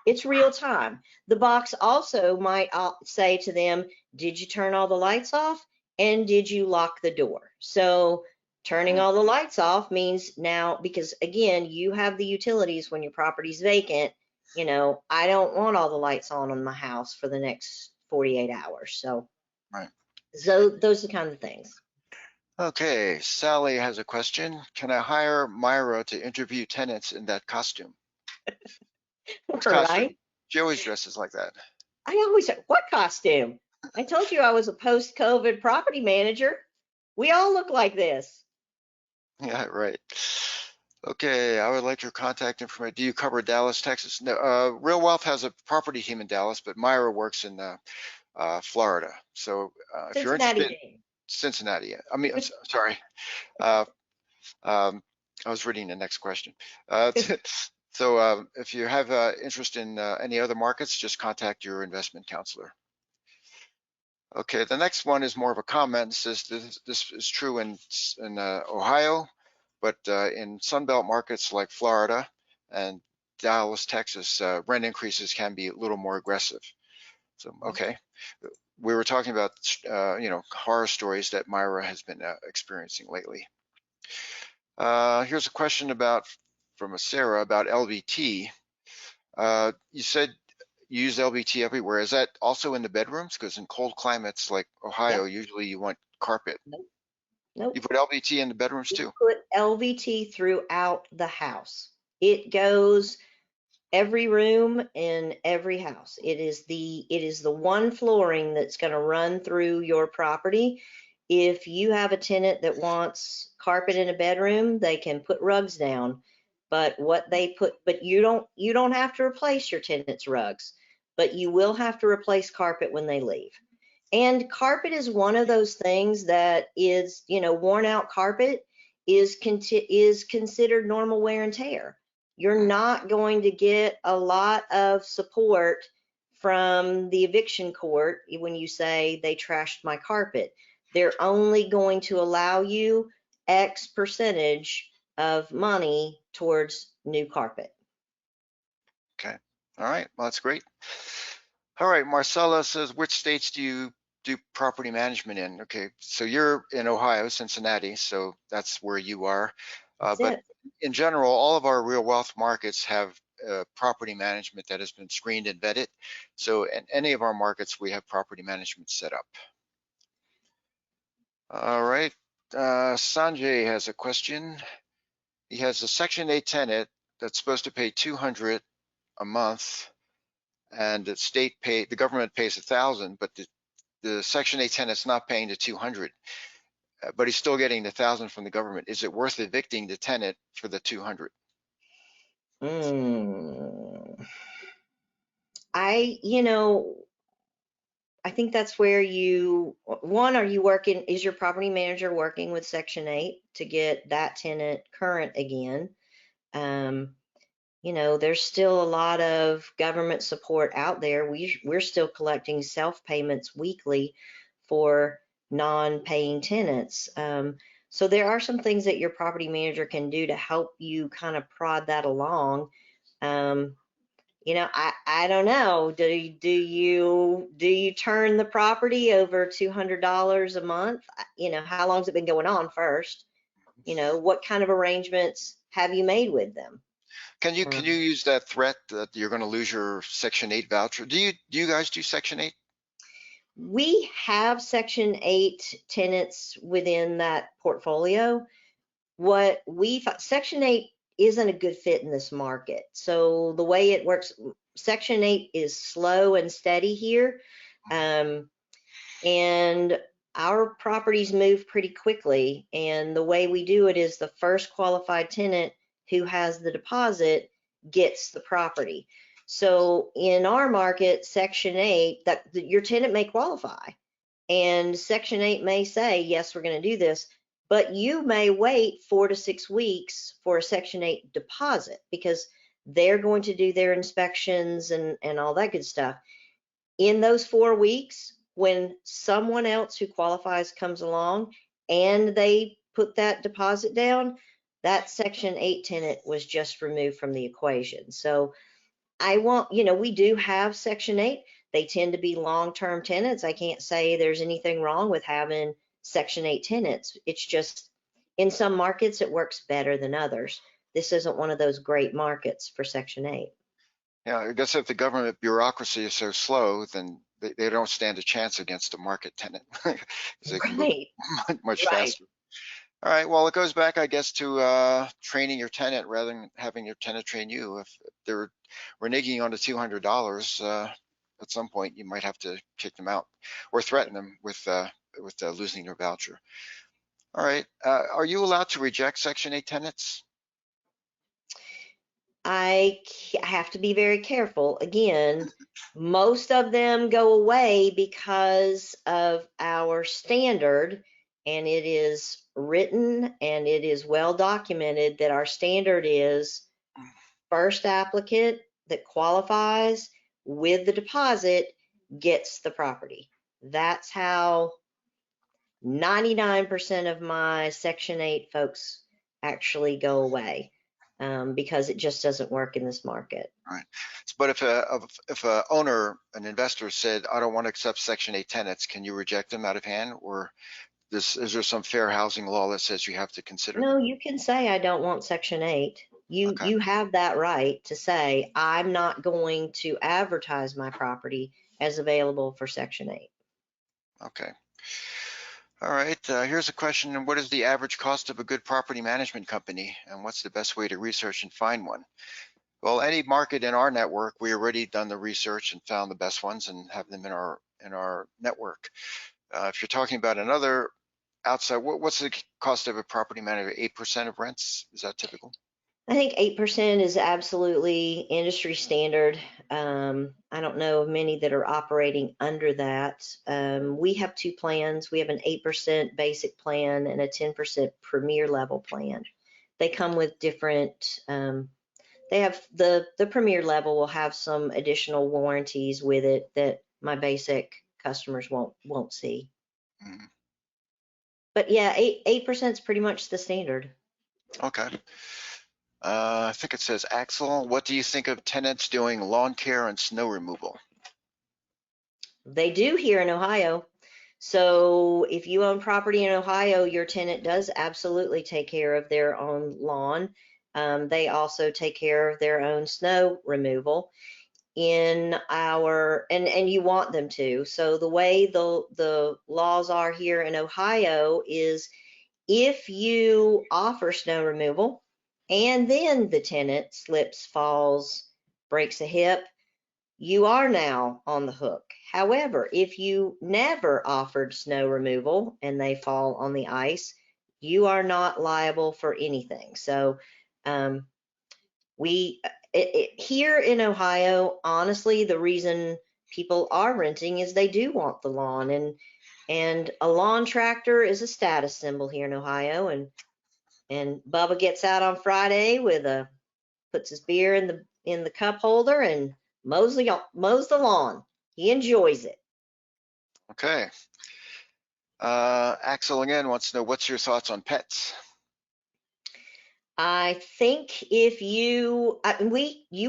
It's real time. The box also might say to them, did you turn all the lights off? And did you lock the door? So turning all the lights off means now, because again, you have the utilities when your property's vacant, you know, I don't want all the lights on in my house for the next 48 hours. So, Right. So those are the kind of things. Okay, Sally has a question. Can I hire Myra to interview tenants in that costume? What's costume? Right? She always dresses like that. I always say, what costume? I told you I was a post-COVID property manager. We all look like this. Yeah, right. Okay, I would like your contact information. Do you cover Dallas, Texas? No, RealWealth has a property team in Dallas, but Myra works in Florida. So if you're Cincinnati interested, team. Cincinnati. I mean, sorry. Uh, I was reading the next question. So if you have interest in any other markets, just contact your investment counselor. Okay, the next one is more of a comment. It says this is true in Ohio, but in Sunbelt markets like Florida and Dallas, Texas, rent increases can be a little more aggressive. So, okay. We were talking about, you know, horror stories that Myra has been experiencing lately. Here's a question from Sarah about LVT. You said you use LVT everywhere. Is that also in the bedrooms? Because in cold climates like Ohio, usually you want carpet. Nope. Nope. You put LVT in the bedrooms too? Put LVT throughout the house. It goes every room in every house. It is the one flooring that's going to run through your property. If you have a tenant that wants carpet in a bedroom, they can put rugs down. But you don't have to replace your tenant's rugs, but you will have to replace carpet when they leave. And carpet is one of those things that is, you know, worn out carpet is considered normal wear and tear. You're not going to get a lot of support from the eviction court when you say they trashed my carpet. They're only going to allow you X percentage of money towards new carpet. Okay. All right. Well, that's great. All right. Marcella says, which states do you do property management in? Okay. So you're in Ohio, Cincinnati. So that's where you are. But in general, all of our RealWealth markets have property management that has been screened and vetted. So in any of our markets, we have property management set up. All right. Sanjay has a question. He has a Section 8 tenant that's supposed to pay $200 a month, and the government pays $1,000, but the Section 8 tenant's not paying the $200, but he's still getting the $1,000 from the government. Is it worth evicting the tenant for the $200? I think that's where is your property manager working with Section 8 to get that tenant current again? You know, there's still a lot of government support out there. We're still collecting self-payments weekly for non-paying tenants. So there are some things that your property manager can do to help you kind of prod that along. You know, I don't know. Do you turn the property over $200 a month? You know, how long's it been going on first? You know, what kind of arrangements have you made with them? Can you use that threat that you're going to lose your Section 8 voucher? Do you guys do Section 8? We have Section 8 tenants within that portfolio. Section 8 isn't a good fit in this market. So the way it works, Section 8 is slow and steady here. And our properties move pretty quickly, and the way we do it is the first qualified tenant who has the deposit gets the property. So in our market, Section 8, that your tenant may qualify, and Section 8 may say, yes, we're going to do this, but you may wait 4 to 6 weeks for a Section 8 deposit because they're going to do their inspections and all that good stuff. In those 4 weeks, when someone else who qualifies comes along and they put that deposit down, that Section 8 tenant was just removed from the equation. So we do have Section 8. They tend to be long-term tenants. I can't say there's anything wrong with having Section 8 tenants. It's just in some markets it works better than others. This isn't one of those great markets for Section 8. Yeah, I guess if the government bureaucracy is so slow, then they don't stand a chance against a market tenant because they can move Right, much right. faster. All right, well, it goes back, I guess, to training your tenant rather than having your tenant train you. If they're reneging on the $200, at some point you might have to kick them out or threaten them with losing their voucher. All right, are you allowed to reject Section 8 tenants? I have to be very careful. Again, most of them go away because of our standard, and it is written and it is well documented that our standard is first applicant that qualifies with the deposit gets the property. That's how 99% of my Section 8 folks actually go away. Because it just doesn't work in this market. Right. But if a owner, an investor said, I don't want to accept Section 8 tenants, can you reject them out of hand? Or is there some fair housing law that says you have to consider No, them? you can say I don't want Section 8. Okay. You have that right to say I'm not going to advertise my property as available for Section 8. Okay. All right. Here's a question. What is the average cost of a good property management company? And what's the best way to research and find one? Well, any market in our network, we already done the research and found the best ones and have them in our network. If you're talking about another outside, what's the cost of a property manager? 8% of rents? Is that typical? I think 8% is absolutely industry standard. I don't know of many that are operating under that. We have two plans. We have an 8% basic plan and a 10% premier level plan. They come with different, they have the premier level will have some additional warranties with it that my basic customers won't see. Mhm. But yeah, 8% is pretty much the standard. Okay. I think it says Axel. What do you think of tenants doing lawn care and snow removal? They do here in Ohio. So if you own property in Ohio, your tenant does absolutely take care of their own lawn. They also take care of their own snow removal in our, and you want them to. So the way the laws are here in Ohio is if you offer snow removal and then the tenant slips, falls, breaks a hip, you are now on the hook. However, if you never offered snow removal and they fall on the ice, you are not liable for anything. So um, here in Ohio, honestly, the reason people are renting is they do want the lawn, and a lawn tractor is a status symbol here in Ohio. And Bubba gets out on Friday puts his beer in the cup holder and mows the lawn. He enjoys it. Okay. Axel again wants to know what's your thoughts on pets? I think if you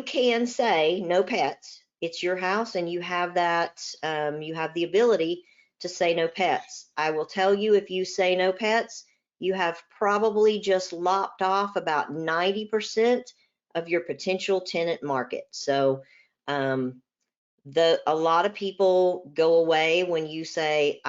can say no pets. It's your house, and you have that. You have the ability to say no pets. I will tell you, if you say no pets, you have probably just lopped off about 90% of your potential tenant market. So, a lot of people go away when you say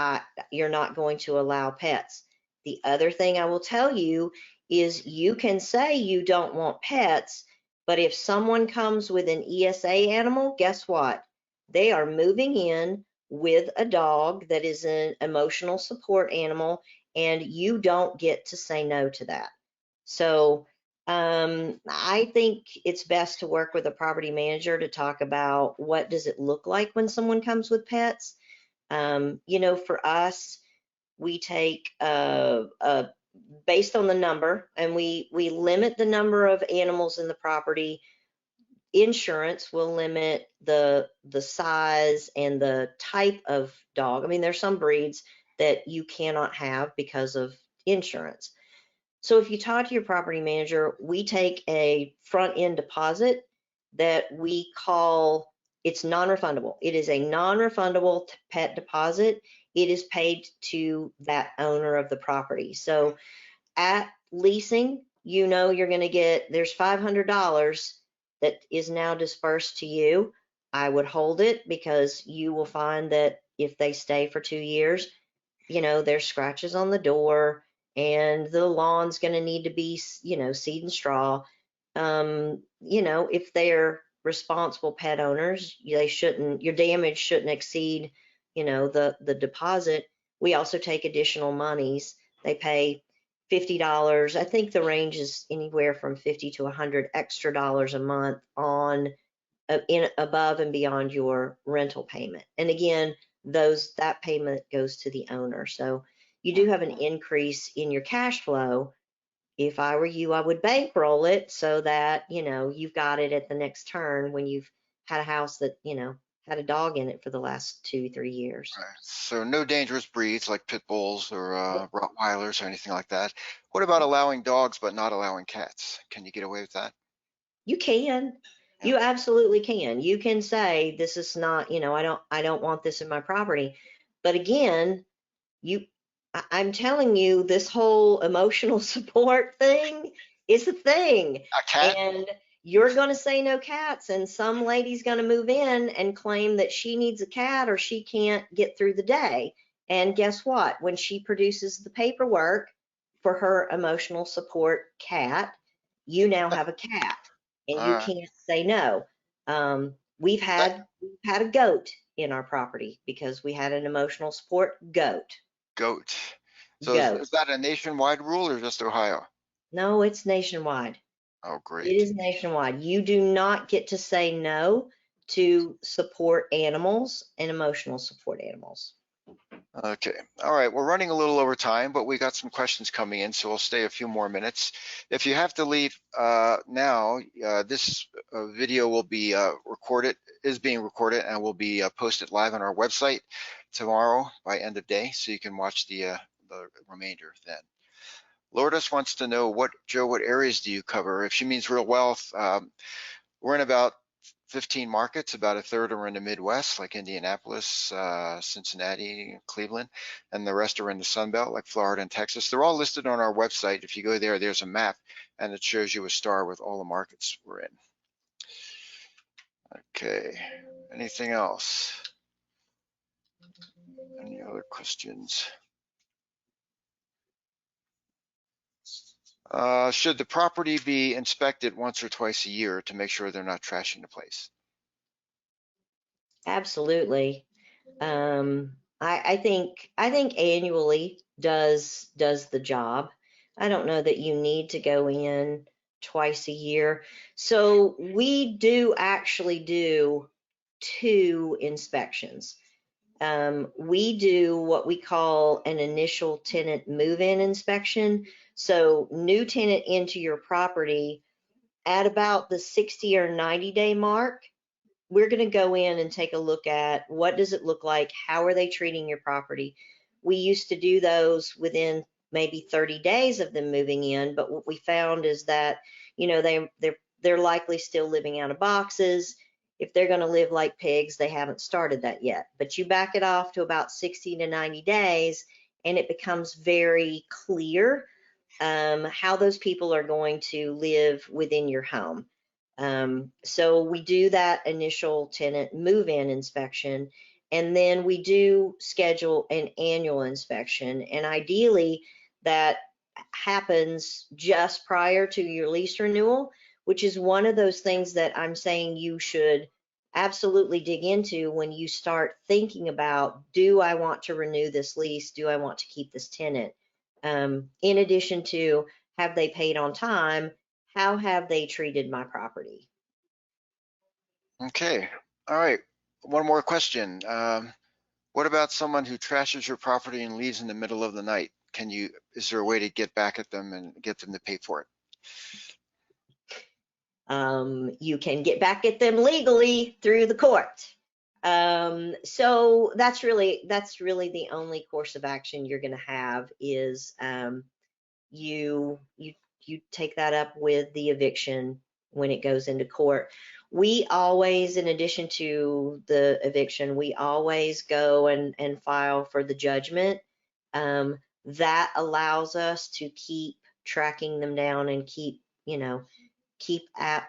you're not going to allow pets. The other thing I will tell you is you can say you don't want pets, but if someone comes with an ESA animal, guess what? They are moving in with a dog that is an emotional support animal, and you don't get to say no to that. So I think it's best to work with a property manager to talk about what does it look like when someone comes with pets. For us, we take based on the number, and we limit the number of animals in the property. Insurance will limit the size and the type of dog. I mean, there's some breeds that you cannot have because of insurance. So if you talk to your property manager, we take a front end deposit that we call, it's non-refundable. It is a non-refundable pet deposit. It is paid to that owner of the property. So at leasing, you're going to get, there's $500 that is now dispersed to you. I would hold it because you will find that if they stay for 2 years, there's scratches on the door and the lawn's going to need to be, seed and straw. If they're responsible pet owners, your damage shouldn't exceed, the deposit. We also take additional monies. They pay $50. I think the range is anywhere from 50 to 100 extra dollars a month on in above and beyond your rental payment. And again, that payment goes to the owner. So you do have an increase in your cash flow. If I were you, I would bankroll it so that, you've got it at the next turn when you've had a house that, had a dog in it for the last 2-3 years. Right. So no dangerous breeds like pit bulls or Rottweilers or anything like that. What about allowing dogs but not allowing cats? Can you get away with that? You can. Yeah. You absolutely can. You can say this is not, I don't want this in my property. But again, I'm telling you, this whole emotional support thing is a thing. A cat? And you're going to say no cats, and some lady's going to move in and claim that she needs a cat or she can't get through the day. And guess what? When she produces the paperwork for her emotional support cat, you now have a cat and you Uh, can't say no. We've that had a goat in our property because we had an emotional support goat. goat. So Goat. is that a nationwide rule or just Ohio? No, it's nationwide. Oh, It great. is nationwide. You do not get to say no to support animals and emotional support animals. Okay. All right. We're running a little over time, but we got some questions coming in, so we'll stay a few more minutes. If you have to leave now, this video will be is being recorded and will be posted live on our website tomorrow by end of day, so you can watch the remainder then. Lourdes wants to know, Joe, what areas do you cover? If she means RealWealth, we're in about 15 markets, about a third are in the Midwest, like Indianapolis, Cincinnati, Cleveland, and the rest are in the Sun Belt, like Florida and Texas. They're all listed on our website. If you go there, there's a map, and it shows you a star with all the markets we're in. Okay, anything else? Any other questions? Should the property be inspected once or twice a year to make sure they're not trashing the place? Absolutely. I think annually does the job. I don't know that you need to go in twice a year. So we do actually do 2 inspections. We do what we call an initial tenant move-in inspection. So new tenant into your property at about the 60 or 90-day mark, we're going to go in and take a look at what does it look like? How are they treating your property? We used to do those within maybe 30 days of them moving in, but what we found is that, they're likely still living out of boxes. If they're going to live like pigs, they haven't started that yet. But you back it off to about 60 to 90 days, and it becomes very clear how those people are going to live within your home. So we do that initial tenant move-in inspection, and then we do schedule an annual inspection. And ideally, that happens just prior to your lease renewal, which is one of those things that I'm saying you should absolutely dig into when you start thinking about, do I want to renew this lease? Do I want to keep this tenant? In addition to, have they paid on time? How have they treated my property? Okay. All right. One more question. What about someone who trashes your property and leaves in the middle of the night? Is there a way to get back at them and get them to pay for it? You can get back at them legally through the court. So that's really the only course of action you're going to have is you you you take that up with the eviction when it goes into court. We always, in addition to the eviction, we always go and file for the judgment. That allows us to keep tracking them down and keep, keep at,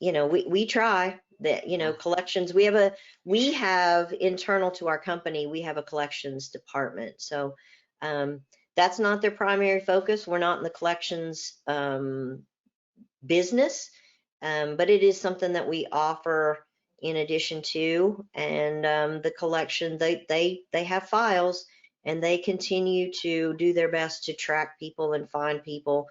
we try that, collections. We have internal to our company, we have a collections department. So that's not their primary focus. We're not in the collections business, but it is something that we offer in addition to. And the collection, they have files, and they continue to do their best to track people and find people.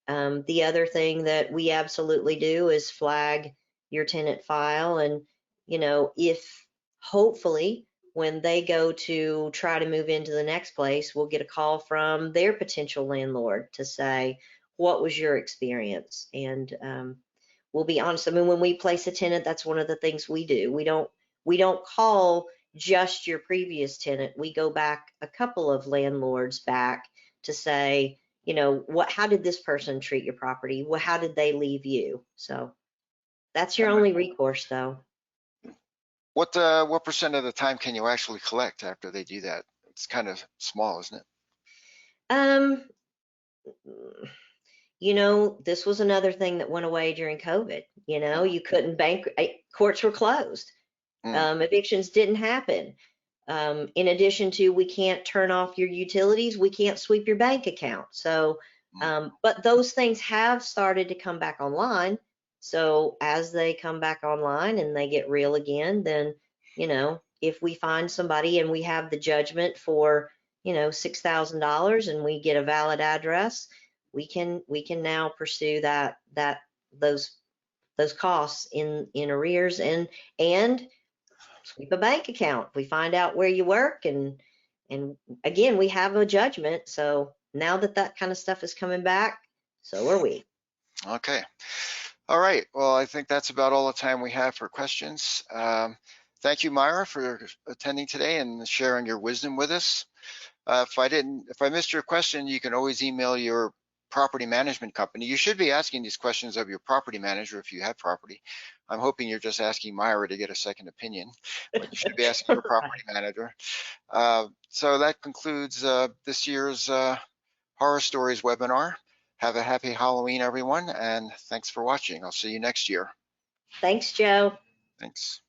The other thing that we absolutely do is flag your tenant file. And, if hopefully when they go to try to move into the next place, we'll get a call from their potential landlord to say, what was your experience? And we'll be honest. I mean, when we place a tenant, that's one of the things we do. We don't call just your previous tenant. We go back a couple of landlords back to say, how did this person treat your property? Well, how did they leave you? So that's your only recourse, though. What percent of the time can you actually collect after they do that? It's kind of small, isn't it? Um, this was another thing that went away during COVID. You couldn't courts were closed. Evictions didn't happen. In addition to, we can't turn off your utilities, we can't sweep your bank account. So, but those things have started to come back online. So as they come back online and they get real again, then, if we find somebody and we have the judgment for, $6,000 and we get a valid address, we can now pursue those costs in arrears and sweep a bank account. We find out where you work, and again, we have a judgment. So now that kind of stuff is coming back, so are we. Okay. All right. Well, I think that's about all the time we have for questions. Thank you, Myra, for attending today and sharing your wisdom with us. If I missed your question, you can always email your property management company. You should be asking these questions of your property manager if you have property. I'm hoping you're just asking Myra to get a second opinion, but you should be asking your property manager. So that concludes this year's Horror Stories webinar. Have a happy Halloween, everyone, and thanks for watching. I'll see you next year. Thanks, Joe. Thanks.